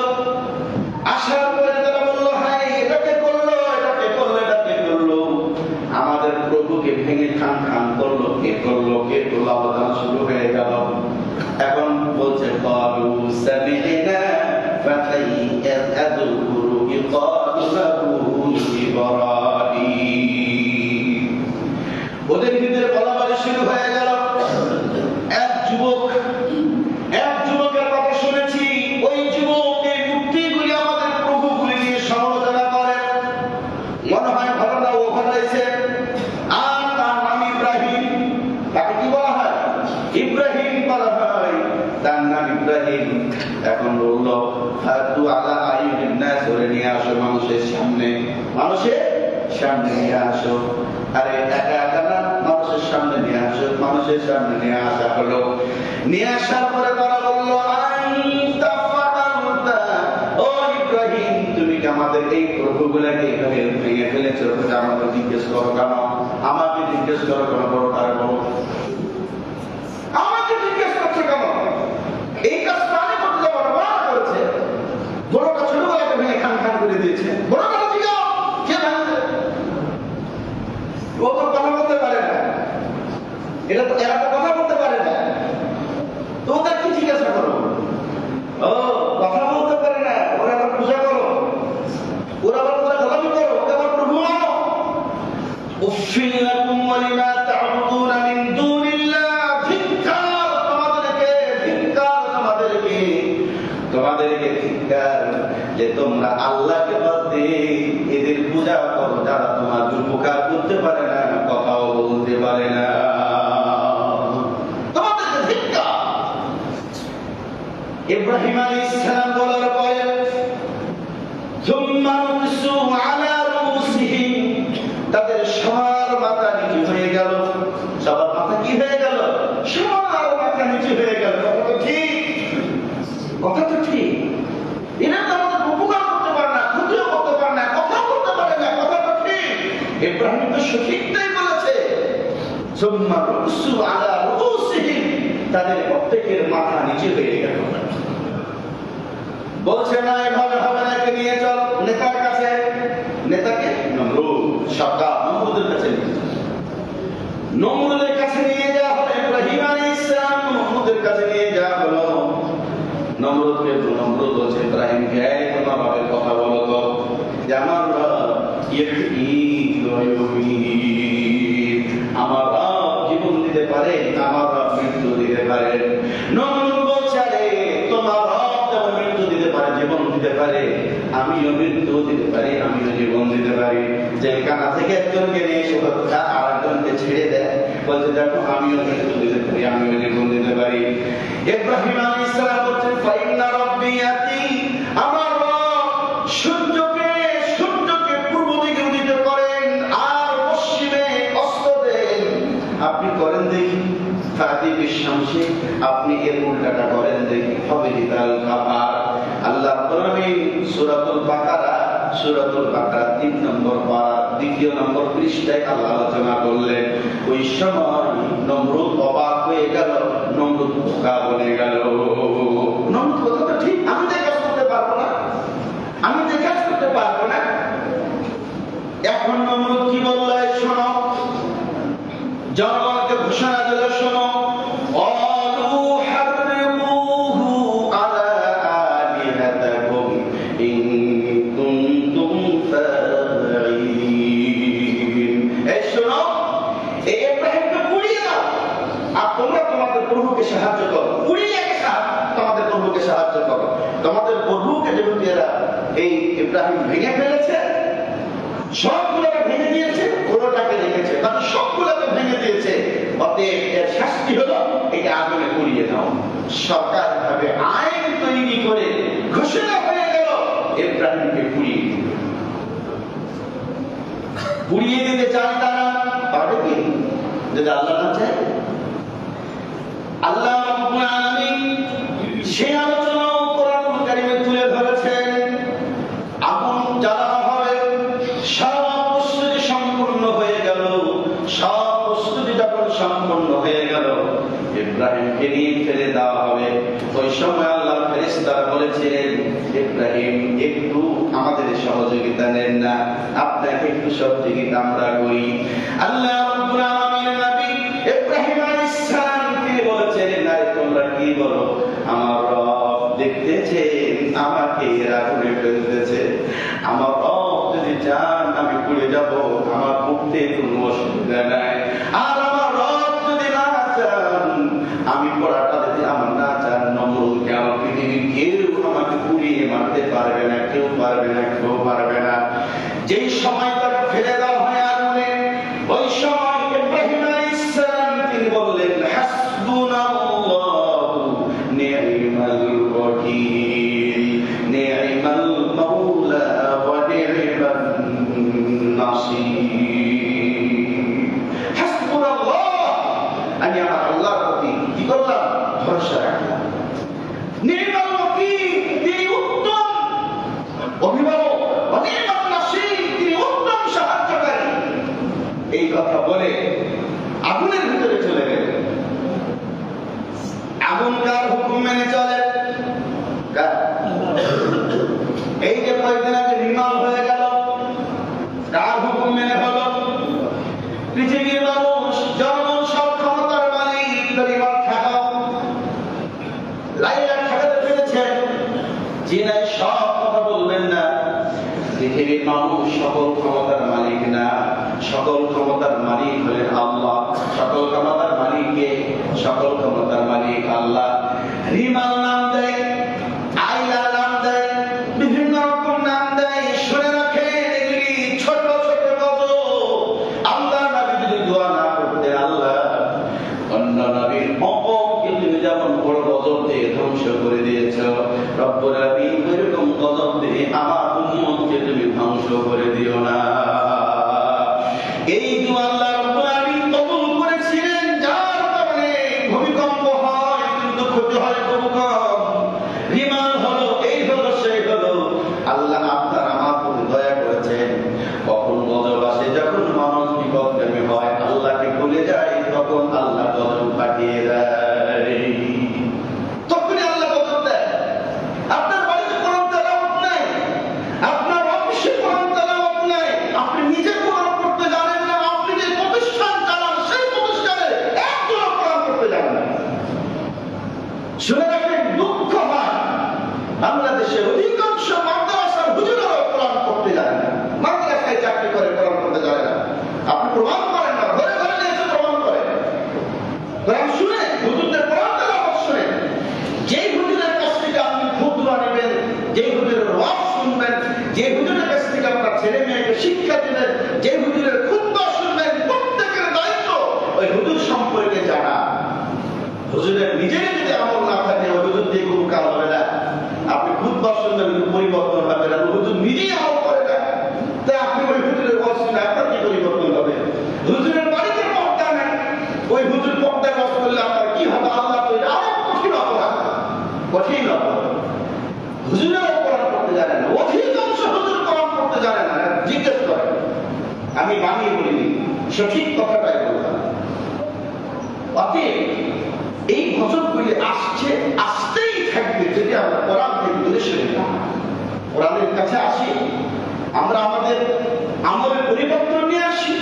আসার পরে তারা বললো, হাই এটাকে করলো, এটাকে করলো, এটাকে করলো, আমাদের প্রভুকে ভেঙে খান খান করলো, কে করলো, কে করলো, আলোচনা শুরু হয়ে গেল। এখন বলছে ক্বালু সামি'না ফাতাইয়াযকুরু ইকালুহু ইব্রাহিম। ওদের ভিতরে বলাবলি শুরু হয়ে গেল। এক যুবকের কথা শুনেছি, ওই যুবক এই মূর্তিগুলি আমাদের প্রভুগুলি নিয়ে সমালোচনা করে, মনে হয় ঘটনা ও ঘটাইছে। আর তার নাম ইব্রাহিম, তাকে কি বলা হয়? ইব্রাহিম বলা হয়, তার নাম ইব্রাহিম। এখন বলল, ফাতু আলা আইয়ুন নাস, ধরে নিয়ে আসো মানুষের সামনে, মানুষের সামনে নিয়ে আসো। আরে একা একা না, মানুষের সামনে নিয়ে আসো। মানুষের সামনে নিয়ে আসা হলো। নিয়ে আসার পরে তারা বলল, আনতা ফাতালতা, ও ইব্রাহিম, তুমি কি আমাদের এই প্রভুগুলোকে এভাবে ভেঙে ফেলেছো? আমাকে জিজ্ঞেস করো কেন? আমাকে জিজ্ঞেস করো কেন? বড় তার বড়, আমাকে জিজ্ঞেস করছো কেন? এই কাজ প্রাণী করতে যাবো না, বড় করেছে। বড়টা ছোটবেলাকে ভেঙে খান খান করে দিয়েছে। বড় কথা জিজ্ঞাসা, কে ভাঙছে? ও তো কথা বলতে পারে না, এটা তো এরা তো কথা বলতে পারে না, তো ওদের কি জিজ্ঞাসা করো? ও কথা বলতে পারে না, ওরা আবার পূজা করো, ওরা আবার তোরা গোলামি করো, আবার প্রভু মানো। উফিল লাকুম ওয়া লিমা তা'বুদুনা মিন দুনিল্লাহ, ধিক্কার তোমাদেরকে, ধিক্কার তোমাদেরকে, ধিক্কার যে তোমরা আল্লাহকে বাদ দিয়ে এদের পূজা করো, যারা তোমার উপকার করতে পারে না, কথাও বলতে পারে না। তোমাদের ইব্রাহিম আলাইহিস সালাম বলার পরে সুম্মা নুকসু আলা রুসিহিম, তাদের সবার মাথা নিচু হয়ে গেল। সবার মাথা কি হয়ে গেল? সবার মাথা নিচু হয়ে গেল। কথা তো ঠিক, কথা তো ঠিক। এরা তো আমাদের উপকার করতে পারে না, ক্ষতিও করতে পারে না, কথা বলতে পারে না। কথা তো ঠিক, ইব্রাহিম তো সঠিকটাই বলেছে। সুম্মা নুকসু আলা রুসিহিম, তাদের প্রত্যেকের মাথা নিচু হয়ে গেল। বলছে না এভাবে হবে না, একে নিয়ে চল নেতার কাছে। নেতাকে নমরুদ, সরকার নমরুদের কাছে নিয়ে যাও। নমরুদের কাছে নিয়ে যাওয়া হলো। ইব্রাহিম আলাইহিস সালাম নমরুদের কাছে নিয়ে যাওয়া হলো। নমরুদকে নমরুদ বলছে ইব্রাহিমকে, এই তোমার বাবার কথা বলো তো, যে আমার আমার রব জীবন দিতে পারে, আমার রব মৃত্যু দিতে পারে। নমরুদ বলছে আরে তোমার রব যেমন মৃত্যু দিতে পারে, জীবন দিতে পারে, আমিও মৃত্যু দিতে পারি, আমিও জীবন দিতে পারি। জেলখানা থেকে একজনকে নিয়ে এসে আর একজনকে ছেড়ে দেয়, বলছে দেখো আমিও মৃত্যু দিতে পারি, আমিও জীবন দিতে পারি। ইব্রাহিম আলাইহিস সালাম বলছেন ফাইন্না রাব্বি ইয়াতি, আমার রব সূর্যকে পূর্ব দিকে উদিত করেন আর পশ্চিমে অস্ত দেন। আপনি করেন দেখি, ফাতি বিশামসি, আপনি এর উল্টাটা করেন দেখি, হবে হিতাল খাবার। আল্লাহ কোরআনে সূরাতুল বাকারা 3 নম্বর পারা 2 নম্বর পৃষ্ঠায় আল্লাহ আলোচনা করলেন। ওই সময় নমরুদ অবাক হয়ে গেল, নমরুদ বোকা বনে গেল। নমরুদ কথা ঠিক, আমি তো কাজ করতে পারবো না, আমি তো কাজ করতে পারবো না। এখন নমরুদ কি বলল শোনো, জনগণকে ঘোষণা দিল শোনো, সাহায্য করো, তোমাদের প্রভুকে সাহায্য করো। তোমাদের প্রভুকে যেহেতু এরা এই ইব্রাহিম ভেঙে ফেলেছে, সবগুলোকে ভেঙে দিয়েছে, কোনোটাকে রেখেছে, তাদের সবগুলোকে ভেঙে দিয়েছে। অতএব এর শাস্তি হলো এটা আগুনে পুড়িয়ে দাও। সরকার ভাবে আইন তৈরি করে ঘোষণা হয়ে গেল ইব্রাহিমকে পুড়িয়ে দিতে চায় তারা। পারবে কি? যদি আল্লাহ না চায়। আল্লাহ রাব্বুল আলামিন সেই আলোচনা কোরআনুল কারীমে তুলে ধরেছেন। আগুন জ্বালানো হবে, সব প্রস্তুতি সম্পূর্ণ হয়ে গেল। সব প্রস্তুতি যখন সম্পূর্ণ হয়ে গেল, ইব্রাহিমকে নিয়ে ফেলে দেওয়া হবে। ওই সময় আল্লাহর ফেরেশতারা বলেছিলেন, ইব্রাহিম একটু আমাদের সহযোগিতা নেন না, আপনাকে একটু সহযোগিতা আমরা করি। আল্লাহ রাব্বুল আলামিনের নবী ইব্রাহিম আলাইহিস সালামকে বলেছেন, আরে তোমরা কি বলো, আমার রব দেখতেছে আমাকে আগুনে ফেলতেছে, আমার রব যদি চান আমি পুড়ে যাব, আমার মুক্তি কোনো অসুবিধা নাই। আর আমার রব যদি না চান, আমি পড়াটা যদি আমার না চান, নমরুদকে আমার পৃথিবীর কেউ আমাকে পুড়িয়ে মারতে পারবে না, কেউ পারবে না, কেউ পারবে না। যেই সময় তাকে ফেলে দেওয়া হয় আগুনে, ওই সময় ইব্রাহিম আলাইহিস সালাম তিনি বললেন, হাসবুনাল্লাহু নি'মাল ওয়াকিল, নি'মাল মাওলা ওয়া নি'মান নাসির। হাসবুনাল্লাহ, আমি আমার আল্লাহর প্রতি কি করলাম? ভরসা রাখলাম। নি'মাল ওয়াকিল, তিনি উত্তম অভিভাবক, ওয়া নি'মান নাসির, তিনি উত্তম সাহায্যকারী। এই কথা বলে আগুনের ভিতরে চলে গেলেন। আগুন কার হুকুম মেনে চলে? এই যে কয়েকদিন আগে নির্মাণ হয়ে গেল, কার হুকুম মেনে হলো? পৃথিবীর মানুষ, জনগণ সব ক্ষমতার মালিক, নির্মাণ ঠেকাও। লাইলা ঠেকাতে পেরেছেন, যিনি সব কথা বলবেন না। পৃথিবীর মানুষ সকল ক্ষমতার মালিক না, সকল ক্ষমতার মালিক হলেন আল্লাহ। সকল ক্ষমতার মালিককে, সকল ক্ষমতার মালিক আল্লাহ। রিমাল নাম দেয়, আইলা নাম দেয়, বিভিন্ন রকম নাম দেয়। শুনে রাখেন, এগুলি ছোট ছোট গজব। আল্লাহ নবী যদি দোয়া না করতেন, আল্লাহ অন্য নবীর অপরকে তুমি যেমন বড় গজব দিয়ে ধ্বংস করে দিয়েছ। ক্ষতি হয় খুব কম। বিমান হলো, এই হলো, সেই হলো, আল্লাহ আপনার আমার প্রতি দয়া করেছেন। কখন গজব আসে, যখন মানুষ বিপদগামী হয়, আল্লাহকে ভুলে যায়, তখন আল্লাহ গজব পাঠিয়ে দেয়। তখনই আল্লাহ গজব দেয়। আপনার বাড়িতে কোরআন তেলাওয়াত নাই, আপনার অফিসে কোরআন তেলাওয়াত নাই, আপনি নিজে কোরআন পড়তে জানেন না, আপনি যে প্রতিষ্ঠান চালান সেই প্রতিষ্ঠানে একজন কোরআন পড়তে জানেন না। শুনে রাখেন, দুঃখ হয় বাংলাদেশের অধিকাংশ মাদ্রাসার হুজুরেরাও কোরআন পড়তে জানে না। মাদ্রাসায় চাকরি করে কোরআন পড়তে জানে না। আপনি প্রমাণ করেন না, ঘরে ঘরে এসে প্রমাণ করেন। কোরআন শুনে, হুজুরদের কোরআন তেলাওয়াত শুনে, যেই হুজুরের কাছ থেকে আপনি খুতবা নেবেন, যেই হুজুরের ওয়াজ শুনবেন, যে হুজুরের কাছ থেকে আপনার ছেলে মেয়েকে শিক্ষা দিবেন, যে হুজুরের খুতবা শুনবেন, প্রত্যেকের দায়িত্ব ওই হুজুর সম্পর্কে জানা। হুজুরের নিজেরই যদি আমল না থাকে, ওই হুজুর দিয়ে কোনো কাজ হবে না। আপনি খুতবা শুনবেন, পরিবর্তন হবে না। হুজুর নিজেই আমল করে না, তাই আপনি ওই হুজুরের ওয়াজ শুনে আপনার কি পরিবর্তন হবে? হুজুরের বাড়িতে পর্দা নেই, ওই হুজুর পর্দার ওয়াজ করলে আপনার কি হবে? আল্লাহ তো এটা আরো কঠিন অপরাধ, কঠিন অপরাধ। হুজুরেরও কোরআন পড়তে জানে না, অধিকাংশ হুজুর কোরআন পড়তে জানে না। জিজ্ঞেস করেন, আমি বানিয়ে বলিনি, সঠিক কথাটাই বলতাম। অতএব এই ঘটনাগুলি আসছে, আসতেই থাকবে যদি আমরা কোরআন থেকে দূরে সরে না। কোরআনের কাছে আসি, আমরা আমাদের আমলের পরিবর্তন নিয়ে আসি,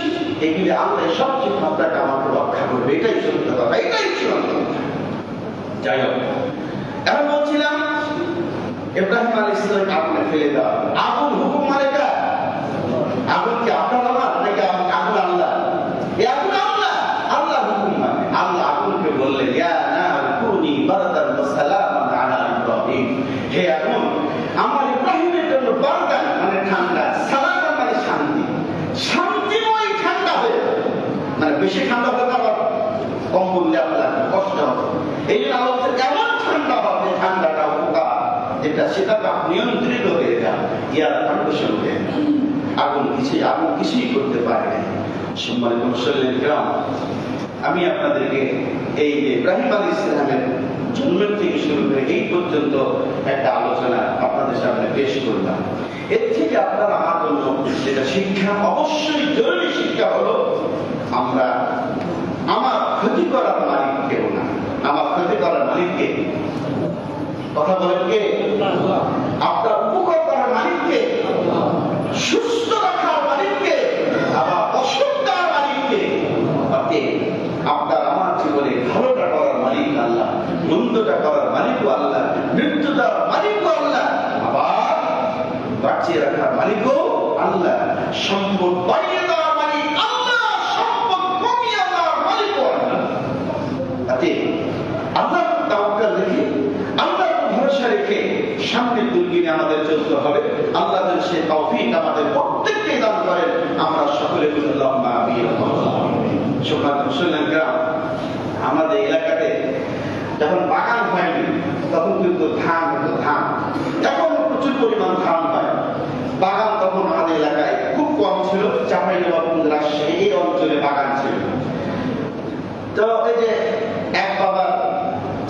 এগুলি আল্লাহ সবচেয়ে আপনাকে আমাকে রক্ষা করবে। এটাই সত্য কথা, এটাই চূড়ান্ত। যাই হোক, এখন বলছিলাম ইব্রাহিম আলাইহিস সালাম আগুনে ফেলে দেওয়া। আগুন হুকুম মানে কার? আগুন কি আপনার আমার নাকি আগুন আল্লাহ? এই আগুন আল্লাহ, আল্লাহ হুকুম মানে। আল্লাহ আগুনকে বললেন, ইয়া নার কুনি বারদান ওয়া সালামান আলা ইব্রাহিম, হে আগুন আমার ইব্রাহিমের জন্য বারদান মানে ঠান্ডা, সালামান মানে শান্তি, শান্তিময় ঠান্ডা হয়ে, মানে বেশি ঠান্ডা হলে আবার কম বললে আপনার কষ্ট হবে। এই জন্য আল্লাহ এমন ঠান্ডা হবে, ঠান্ডাটা উপকার, যেটা সেটা নিয়ন্ত্রিত হয়ে যায়, ইয়ার কন্ডিশন হয়ে যায়। আগুন কিছুই করতে পারে না। সম্মানিত মুসল্লিন কিরাম, আমি আপনাদেরকে এই ইব্রাহিম আলাইহিস সালামের জন্মের থেকে শুরু করে এই পর্যন্ত একটা আলোচনা আপনাদের সামনে পেশ করলাম। এর থেকে আপনারা আমার জন্য যেটা শিক্ষা, অবশ্যই জরুরি শিক্ষা হলো, আমরা আমার ক্ষতি করার মালিক কেউ না। আমার ক্ষতি করার মালিককে, কথা বলেন কে? আপনার উপকার করার মালিককে, সুস্থ রাখার মালিককে, আবার অসুখ দেওয়ার মালিককে। আপনার আমার জীবনে ভালোটা করার মালিক আল্লাহ, মন্দটা করার মালিকও আল্লাহ, মৃত্যু দেওয়ার মালিকও আল্লাহ, আবার বাঁচিয়ে রাখার মালিকও আল্লাহ, সম্পদ বাড়িয়ে দেওয়ার মালিক আল্লাহ, সম্পদ কমিয়ে দেওয়ার মালিকও আল্লাহ। আল্লাহর তাওয়াক্কুল রেখে, আল্লাহর ভরসা রেখে সামনের দুর্দিনে আমাদের চলতে হবে। আল্লাহ যেন সে তৌফিক আমাদের প্রত্যেককে দান করেন। আমরা সকলে বলি আল্লাহুম্মা আমিন। সম্মানিত মুসলিম গ্রাম, আমাদের এলাকাতে যখন বাগান হয়নি তখন কিন্তু ধান হতো, ধান এখন প্রচুর পরিমাণ ধান হয়। বাগান তখন আমাদের এলাকায় খুব কম ছিল, চাঁপাইনবাবগঞ্জ, রাজশাহী এই অঞ্চলে বাগান ছিল। তো এই যে এক বাবার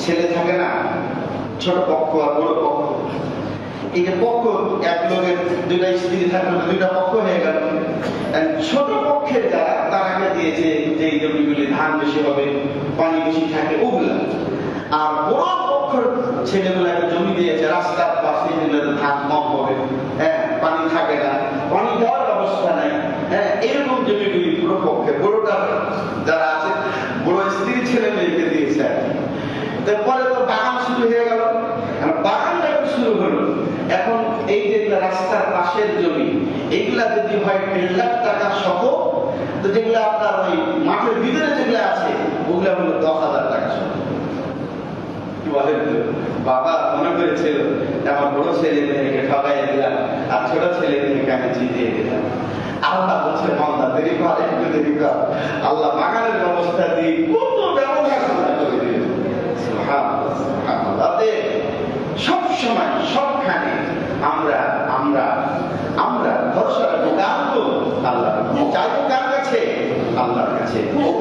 ছেলে থাকে না, ছোট পক্ষ আর বড় পক্ষ, এই যে পক্ষ এক লোকের দুইটা স্ত্রী থাকলো, দুইটা পক্ষ হয়ে গেল। ছোট পক্ষের যারা, তারাকে দিয়েছে যে জমিগুলি ধান বেশি হবে, পানি বেশি থাকে ওগুলা। আর বড় পক্ষের ছেলেগুলাকে জমি দিয়েছে রাস্তার পাশে, ধান কম হবে, হ্যাঁ পানি থাকে না, পানি দেওয়ার ব্যবস্থা নাই, হ্যাঁ এরকম জমিগুলি পুরো পক্ষে, বড়টা যারা আছে বড় স্ত্রীর ছেলে মেয়েকে দিয়েছে। তারপরে তো বাগান শুরু হয়ে গেল। বাগান যখন শুরু হলো, এখন এই যেগুলা রাস্তার পাশের জমি, এগুলা যদি হয় 1.5 লাখ টাকা সহ, তো যেগুলা আপনার ওই মাঠের ভিতরে যেগুলা আছে ওগুলা হলো 10,000 টাকা সহ। কি বলেন তো? বাবা মনে করেছিল আমার বড় ছেলে মেয়েকে ঠকাইয়া দিলাম, আর ছোট ছেলে মেয়েকে আমি জিতিয়ে দিলাম। আল্লাহ বলছে, বান্দা দেরি কর, একটু দেরি কর, আল্লাহ বাগানের ব্যবস্থা দিয়ে কত ব্যবস্থা করে দিল। সব সময় সবখানে আমরা আমরা আমরা ভরসা রাখবো আল্লাহ, চাইবো কার কাছে? আল্লাহর কাছে।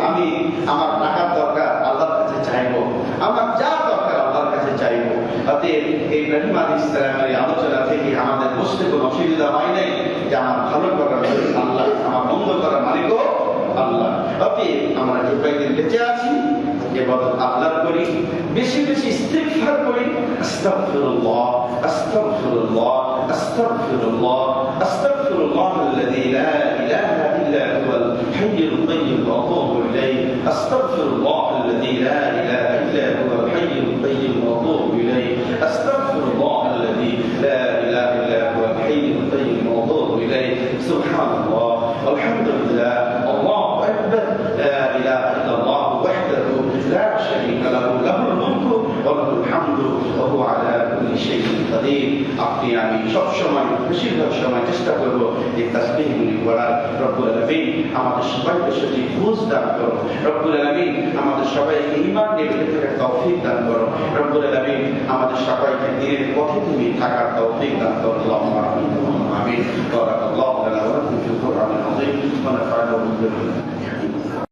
আমি আমার টাকার দরকার, আল্লাহর কাছে চাইবো। আমার যা দরকার আল্লাহর ইব্রাহিম আলাইহিস সালামের এই আলোচনা থেকে আমাদের বুঝতে কোনো অসুবিধা হয় নাই যে আমার ভালো করার মালিক আল্লাহ, আমার মন্দ করার মালিকও আল্লাহ। অতএব আমরা যে কয়েকদিন বেঁচে আছি ইবাদত আল্লাহর করি, বেশি বেশি ইস্তিগফার করি। আস্তাগফিরুল্লাহ, আস্তাগফিরুল্লাহ, আস্তাগফিরুল্লাহ, আস্তাগফিরুল্লাহ আল্লাযী লা ইলাহা ইল্লা হুয়াল হাইয়ুল কাইয়্যুম ওয়া আতুবু ইলাইহি, আস্তাগফিরুল্লাহ আল্লাযী লা ইলাহা ইল্লা হুয়াল হাইয়ুল কাইয়্যুম ওয়া আতুবু ইলাইহি, আস্তাগফিরুল্লাহ আল্লাযী লা ইলাহা ইল্লা হুয়াল হাইয়ুল কাইয়্যুম ওয়া আতুবু ইলাইহি। সুবহানাল্লাহ, আলহামদুলিল্লাহ, আল্লাহু আকবার, লা ইলাহা ইল্লাল্লাহ ওয়াহদাহু লা শারীকা লাহু, লাহুল মুলকু ওয়া লাহুল হামদু ওয়া হুয়া আলা কুল্লি শাইইন কাদির। আপনি আমি সব সময়, বেশিরভাগ সময় চেষ্টা করব এই তাসবিহগুলি পড়ার। রব্বুল আলামিন আমাদের সবাইকে সঠিক বুঝ দান করো। রব্বুল আলামিন আমাদের সবাইকে ঈমান নিয়ে বেঁচে থাকার তৌফিক দান করো। রব্বুল আলামিন আমাদের সবাইকে দ্বীনের পথে তুমি থাকার তৌফিক দান করো। আল্লাহুম্মা আমিন। বারাকাল্লাহু লানা ওয়া লাকুম ফিল কুরআনিল আযীম ওয়া নাফা'না বিহি।